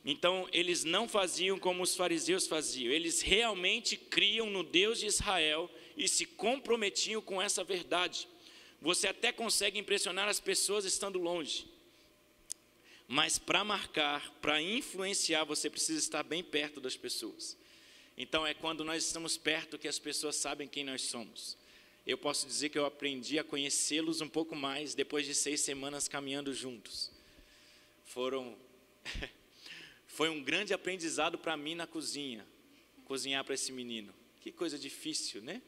Então, eles não faziam como os fariseus faziam, eles realmente criam no Deus de Israel e se comprometiam com essa verdade. Você até consegue impressionar as pessoas estando longe, mas para marcar, para influenciar, você precisa estar bem perto das pessoas. Então, é quando nós estamos perto que as pessoas sabem quem nós somos. Eu posso dizer que eu aprendi a conhecê-los um pouco mais depois de 6 semanas caminhando juntos. Foi um grande aprendizado para mim na cozinha, cozinhar para esse menino. Que coisa difícil, né?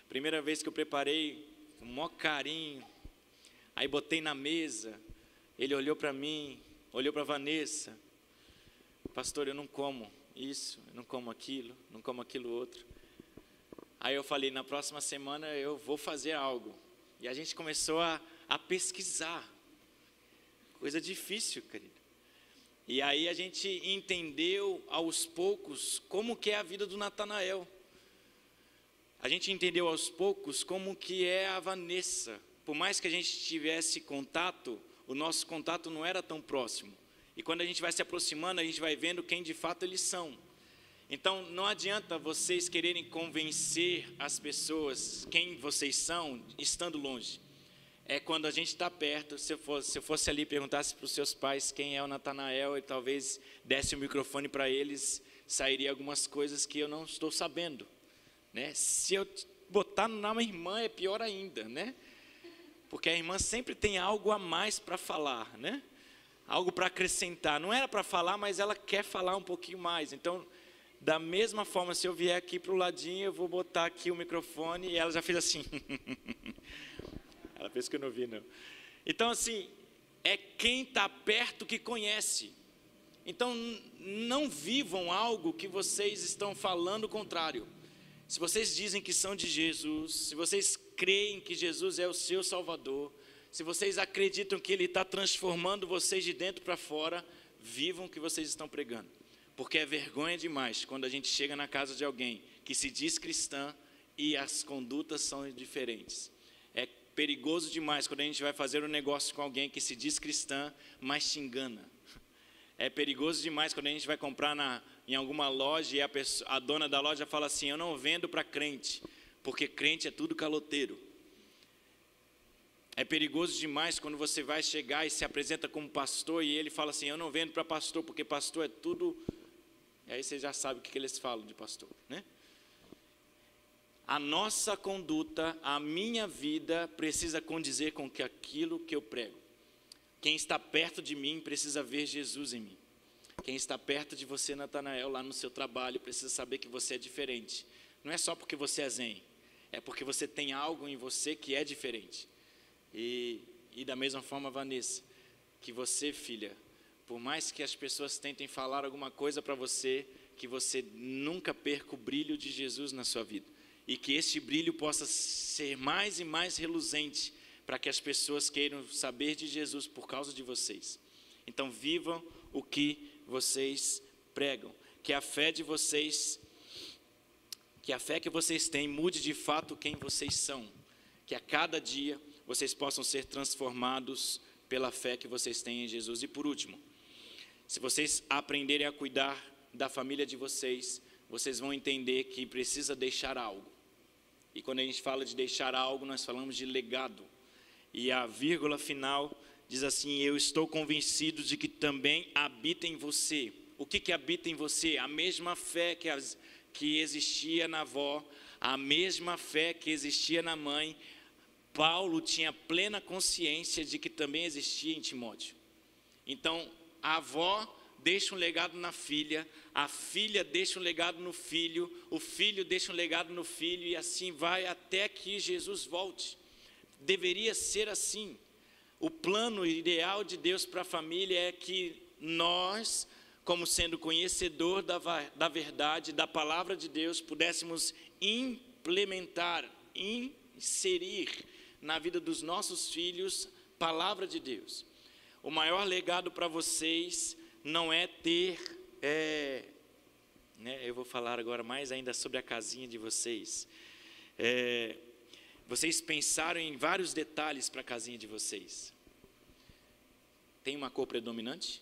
Primeira vez que eu preparei, com o maior carinho, aí botei na mesa, ele olhou para mim, olhou para a Vanessa. Pastor, eu não como isso, eu não como aquilo outro. Aí eu falei, na próxima semana eu vou fazer algo. E a gente começou a pesquisar. Coisa difícil, querido. E aí a gente entendeu aos poucos como que é a vida do Natanael. A gente entendeu aos poucos como que é a Vanessa. Por mais que a gente tivesse contato, o nosso contato não era tão próximo. E quando a gente vai se aproximando, a gente vai vendo quem de fato eles são. Então, não adianta vocês quererem convencer as pessoas quem vocês são, estando longe. É quando a gente está perto, se eu fosse ali e perguntasse para os seus pais quem é o Natanael, e talvez desse o microfone para eles, sairia algumas coisas que eu não estou sabendo, né? Se eu botar na minha irmã, é pior ainda, né? Porque a irmã sempre tem algo a mais para falar, né? Algo para acrescentar. Não era para falar, mas ela quer falar um pouquinho mais. Então, da mesma forma, se eu vier aqui para o ladinho, eu vou botar aqui o microfone, e ela já fez assim. Ela fez que eu não vi, não. Então, assim, é quem está perto que conhece. Então, não vivam algo que vocês estão falando o contrário. Se vocês dizem que são de Jesus, se vocês creem que Jesus é o seu Salvador, se vocês acreditam que Ele está transformando vocês de dentro para fora, vivam o que vocês estão pregando. Porque é vergonha demais quando a gente chega na casa de alguém que se diz cristã e as condutas são diferentes. É perigoso demais quando a gente vai fazer um negócio com alguém que se diz cristã, mas te engana. É perigoso demais quando a gente vai comprar em alguma loja e a dona da loja fala assim, eu não vendo para crente, porque crente é tudo caloteiro. É perigoso demais quando você vai chegar e se apresenta como pastor e ele fala assim, eu não vendo para pastor, porque pastor é tudo... E aí você já sabe o que eles falam de pastor, né? A nossa conduta, a minha vida precisa condizer com aquilo que eu prego. Quem está perto de mim precisa ver Jesus em mim. Quem está perto de você, Natanael, lá no seu trabalho, precisa saber que você é diferente. Não é só porque você é zen, é porque você tem algo em você que é diferente. E da mesma forma, Vanessa, que você, filha, por mais que as pessoas tentem falar alguma coisa para você, que você nunca perca o brilho de Jesus na sua vida. E que este brilho possa ser mais e mais reluzente, para que as pessoas queiram saber de Jesus por causa de vocês. Então, vivam o que vocês pregam. Que a fé de vocês, que a fé que vocês têm mude de fato quem vocês são. Que a cada dia vocês possam ser transformados pela fé que vocês têm em Jesus. E por último, se vocês aprenderem a cuidar da família de vocês, vocês vão entender que precisa deixar algo. E quando a gente fala de deixar algo, nós falamos de legado. E a vírgula final diz assim, eu estou convencido de que também habita em você. O que habita em você? A mesma fé que existia na avó, a mesma fé que existia na mãe. Paulo tinha plena consciência de que também existia em Timóteo. Então, a avó deixa um legado na filha, a filha deixa um legado no filho, o filho deixa um legado no filho, e assim vai até que Jesus volte. Deveria ser assim. O plano ideal de Deus para a família é que nós, como sendo conhecedor da verdade, da palavra de Deus, pudéssemos implementar, inserir na vida dos nossos filhos, palavra de Deus. O maior legado para vocês não é ter, eu vou falar agora mais ainda sobre a casinha de vocês. Vocês pensaram em vários detalhes para a casinha de vocês. Tem uma cor predominante?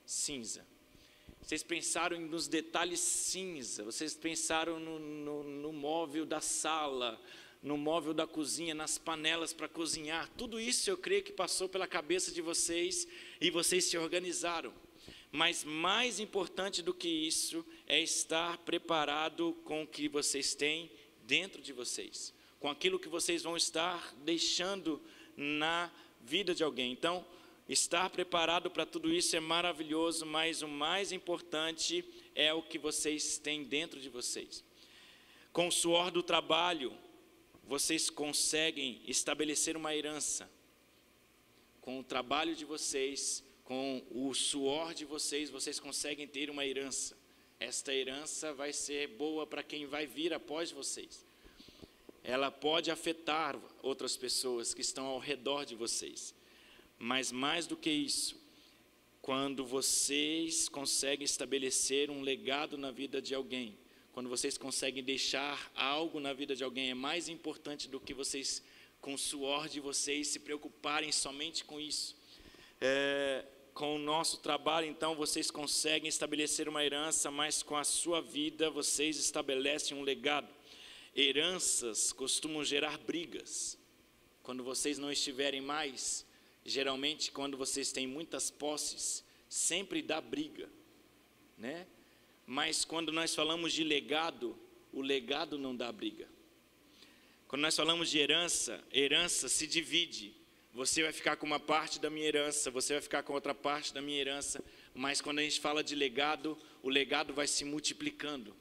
Cinza. Vocês pensaram nos detalhes cinza, vocês pensaram no móvel da sala, no móvel da cozinha, nas panelas para cozinhar. Tudo isso eu creio que passou pela cabeça de vocês e vocês se organizaram. Mas mais importante do que isso é estar preparado com o que vocês têm dentro de vocês, com aquilo que vocês vão estar deixando na vida de alguém. Então, estar preparado para tudo isso é maravilhoso, mas o mais importante é o que vocês têm dentro de vocês. Com o suor do trabalho, vocês conseguem estabelecer uma herança. Com o trabalho de vocês, com o suor de vocês, vocês conseguem ter uma herança. Esta herança vai ser boa para quem vai vir após vocês. Ela pode afetar outras pessoas que estão ao redor de vocês. Mas mais do que isso, quando vocês conseguem estabelecer um legado na vida de alguém, quando vocês conseguem deixar algo na vida de alguém, é mais importante do que vocês, com o suor de vocês, se preocuparem somente com isso. Com o nosso trabalho, então, vocês conseguem estabelecer uma herança, mas com a sua vida, vocês estabelecem um legado. Heranças costumam gerar brigas. Quando vocês não estiverem mais, geralmente, quando vocês têm muitas posses, sempre dá briga, né? Mas quando nós falamos de legado, o legado não dá briga. Quando nós falamos de herança, herança se divide. Você vai ficar com uma parte da minha herança, você vai ficar com outra parte da minha herança. Mas quando a gente fala de legado, o legado vai se multiplicando.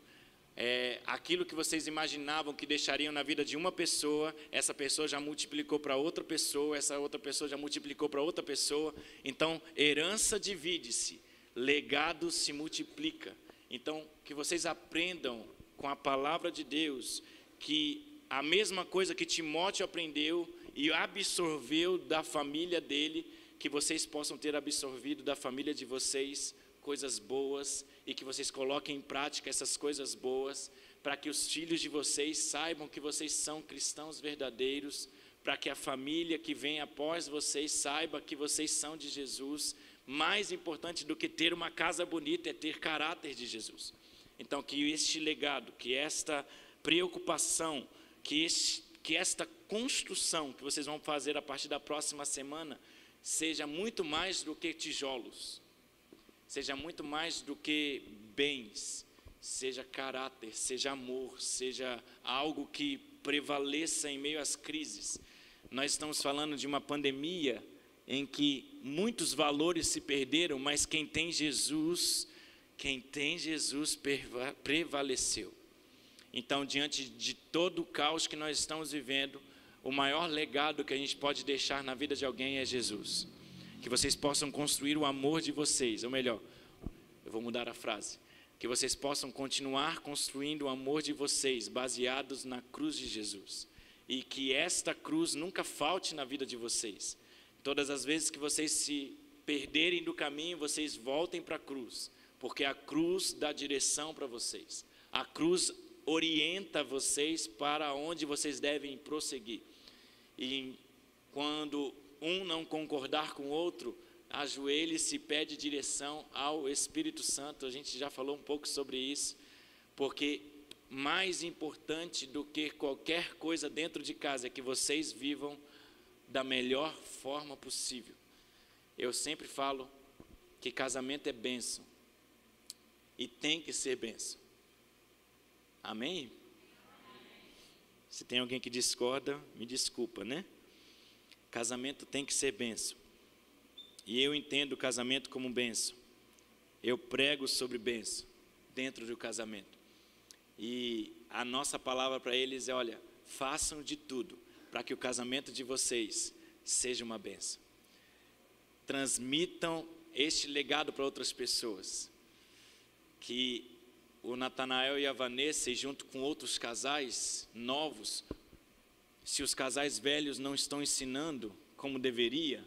Aquilo que vocês imaginavam que deixariam na vida de uma pessoa, essa pessoa já multiplicou para outra pessoa, essa outra pessoa já multiplicou para outra pessoa. Então, herança divide-se, legado se multiplica. Então, que vocês aprendam com a palavra de Deus, que a mesma coisa que Timóteo aprendeu e absorveu da família dele, que vocês possam ter absorvido da família de vocês coisas boas, e que vocês coloquem em prática essas coisas boas, para que os filhos de vocês saibam que vocês são cristãos verdadeiros, para que a família que vem após vocês saiba que vocês são de Jesus. Mais importante do que ter uma casa bonita é ter caráter de Jesus. Então, que este legado, que esta preocupação, que esta construção que vocês vão fazer a partir da próxima semana, seja muito mais do que tijolos, seja muito mais do que bens, seja caráter, seja amor, seja algo que prevaleça em meio às crises. Nós estamos falando de uma pandemia em que muitos valores se perderam, mas quem tem Jesus prevaleceu. Então, diante de todo o caos que nós estamos vivendo, o maior legado que a gente pode deixar na vida de alguém é Jesus. Que vocês possam construir o amor de vocês, ou melhor, eu vou mudar a frase, que vocês possam continuar construindo o amor de vocês, baseados na cruz de Jesus, e que esta cruz nunca falte na vida de vocês. Todas as vezes que vocês se perderem do caminho, vocês voltem para a cruz, porque a cruz dá direção para vocês, a cruz orienta vocês para onde vocês devem prosseguir. E quando um não concordar com o outro, ajoelhe-se e pede direção ao Espírito Santo. A gente já falou um pouco sobre isso, porque mais importante do que qualquer coisa dentro de casa é que vocês vivam da melhor forma possível. Eu sempre falo que casamento é bênção, e tem que ser bênção. Amém? Se tem alguém que discorda, me desculpa, né? Casamento tem que ser bênção. E eu entendo o casamento como bênção. Eu prego sobre bênção dentro do casamento. E a nossa palavra para eles é, olha, façam de tudo para que o casamento de vocês seja uma bênção. Transmitam este legado para outras pessoas. Que o Natanael e a Vanessa, e junto com outros casais novos, se os casais velhos não estão ensinando como deveria,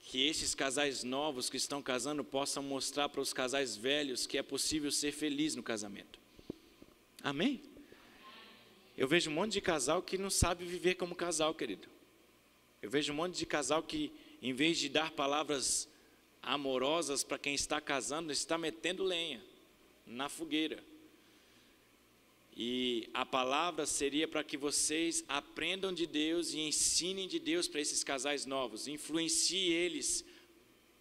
que esses casais novos que estão casando possam mostrar para os casais velhos que é possível ser feliz no casamento. Amém? Eu vejo um monte de casal que não sabe viver como casal, querido. Eu vejo um monte de casal que, em vez de dar palavras amorosas para quem está casando, está metendo lenha na fogueira. E a palavra seria para que vocês aprendam de Deus e ensinem de Deus para esses casais novos. Influencie eles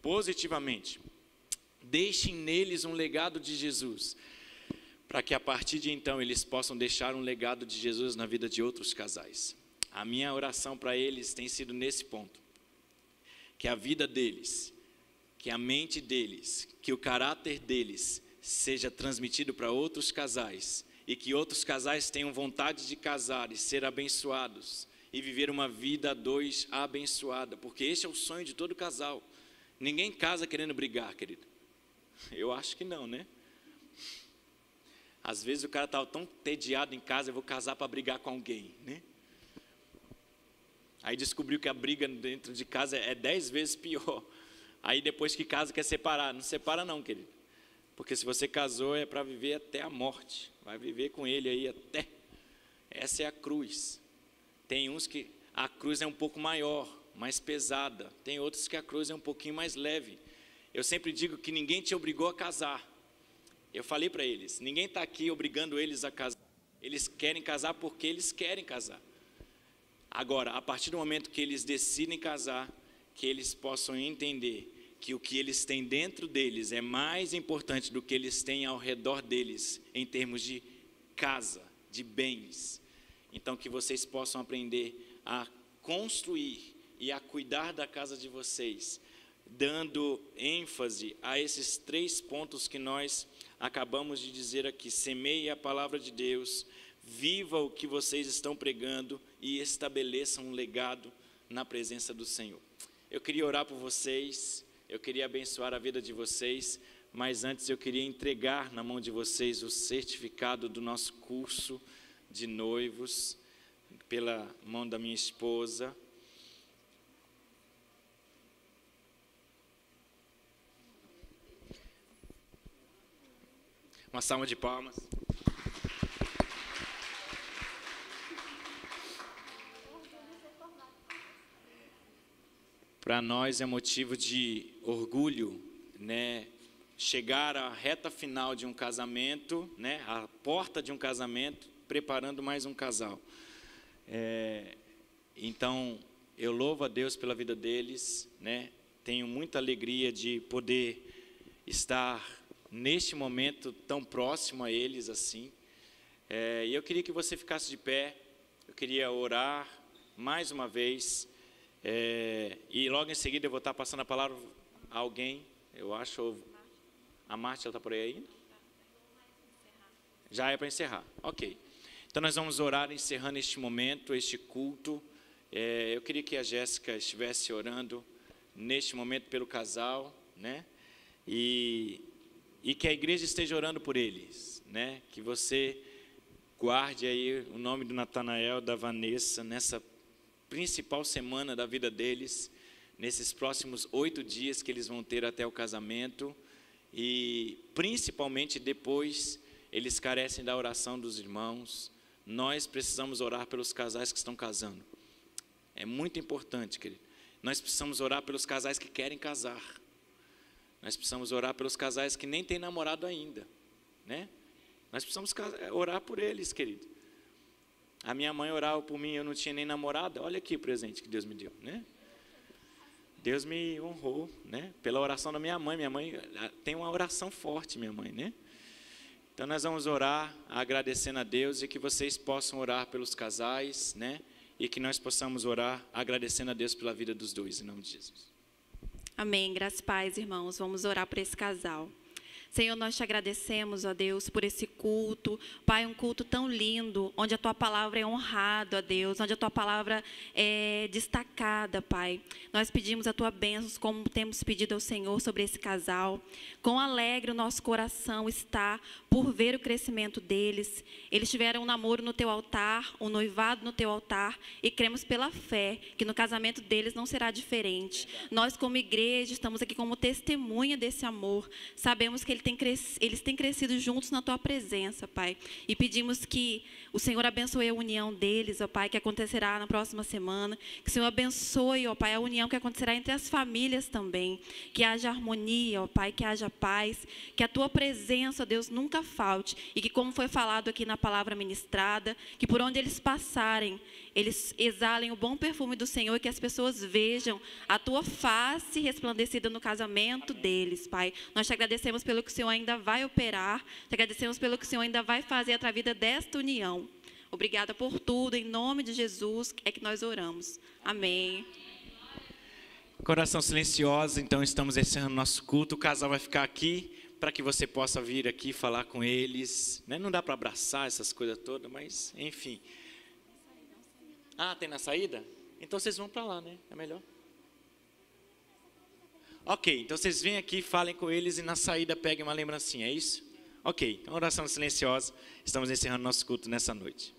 positivamente. Deixem neles um legado de Jesus, para que a partir de então eles possam deixar um legado de Jesus na vida de outros casais. A minha oração para eles tem sido nesse ponto. Que a vida deles, que a mente deles, que o caráter deles seja transmitido para outros casais, e que outros casais tenham vontade de casar e ser abençoados e viver uma vida a dois abençoada, porque esse é o sonho de todo casal. Ninguém casa querendo brigar, querido. Eu acho que não, né? Às vezes o cara está tão entediado em casa, eu vou casar para brigar com alguém, né? Aí descobriu que a briga dentro de casa é 10 vezes pior. Aí depois que casa quer separar. Não separa não, querido. Porque se você casou é para viver até a morte. Vai viver com ele aí até. Essa é a cruz. Tem uns que a cruz é um pouco maior, mais pesada. Tem outros que a cruz é um pouquinho mais leve. Eu sempre digo que ninguém te obrigou a casar. Eu falei para eles, ninguém está aqui obrigando eles a casar. Eles querem casar porque eles querem casar. Agora, a partir do momento que eles decidem casar, que eles possam entender que o que eles têm dentro deles é mais importante do que eles têm ao redor deles, em termos de casa, de bens. Então, que vocês possam aprender a construir e a cuidar da casa de vocês, dando ênfase a esses 3 pontos que nós acabamos de dizer aqui. Semeie a palavra de Deus, viva o que vocês estão pregando e estabeleçam um legado na presença do Senhor. Eu queria orar por vocês, eu queria abençoar a vida de vocês, mas antes eu queria entregar na mão de vocês o certificado do nosso curso de noivos, pela mão da minha esposa. Uma salva de palmas. Para nós é motivo de orgulho, né, chegar à reta final de um casamento, né, à porta de um casamento, preparando mais um casal. Então, eu louvo a Deus pela vida deles, né, tenho muita alegria de poder estar neste momento tão próximo a eles assim. E eu queria que você ficasse de pé, eu queria orar mais uma vez. E logo em seguida eu vou estar passando a palavra a alguém, eu acho, a Márcia está por aí ainda? Já é para encerrar, ok. Então nós vamos orar encerrando este momento, este culto. Eu queria que a Jéssica estivesse orando neste momento pelo casal, né? E que a igreja esteja orando por eles, né? Que você guarde aí o nome do Natanael, da Vanessa, nessa principal semana da vida deles, nesses próximos 8 dias que eles vão ter até o casamento, e principalmente depois, eles carecem da oração dos irmãos. Nós precisamos orar pelos casais que estão casando. É muito importante, querido. Nós precisamos orar pelos casais que querem casar. Nós precisamos orar pelos casais que nem têm namorado ainda, né? Nós precisamos orar por eles, querido. A minha mãe orava por mim, eu não tinha nem namorada. Olha aqui o presente que Deus me deu, né? Deus me honrou, né? Pela oração da minha mãe. Minha mãe tem uma oração forte, minha mãe, né? Então nós vamos orar agradecendo a Deus, e que vocês possam orar pelos casais, né? E que nós possamos orar agradecendo a Deus pela vida dos dois, em nome de Jesus. Amém. Graças e paz, irmãos. Vamos orar por esse casal. Senhor, nós te agradecemos, ó Deus, por esse culto. Pai, um culto tão lindo, onde a Tua palavra é honrada, ó Deus, onde a Tua palavra é destacada, Pai. Nós pedimos a Tua bênção, como temos pedido ao Senhor sobre esse casal. Quão alegre o nosso coração está por ver o crescimento deles. Eles tiveram um namoro no Teu altar, um noivado no Teu altar, e cremos pela fé que no casamento deles não será diferente. Nós, como igreja, estamos aqui como testemunha desse amor. Sabemos que eles têm crescido juntos na Tua presença, Pai. E pedimos que o Senhor abençoe a união deles, ó Pai, que acontecerá na próxima semana. Que o Senhor abençoe, ó Pai, a união que acontecerá entre as famílias também. Que haja harmonia, ó Pai, que haja paz. Que a Tua presença, ó Deus, nunca falte. E que, como foi falado aqui na palavra ministrada, que por onde eles passarem, eles exalem o bom perfume do Senhor e que as pessoas vejam a Tua face resplandecida no casamento deles, Pai. Nós te agradecemos pelo que o Senhor ainda vai operar, te agradecemos pelo que o Senhor ainda vai fazer através desta união. Obrigada por tudo, em nome de Jesus é que nós oramos. Amém. Coração silencioso, então estamos encerrando nosso culto. O casal vai ficar aqui para que você possa vir aqui falar com eles. Não dá para abraçar essas coisas todas, mas enfim. Ah, tem na saída? Então vocês vão para lá, né? É melhor. Ok, então vocês vêm aqui, falem com eles e na saída peguem uma lembrancinha, é isso? Ok, então oração silenciosa. Estamos encerrando nosso culto nessa noite.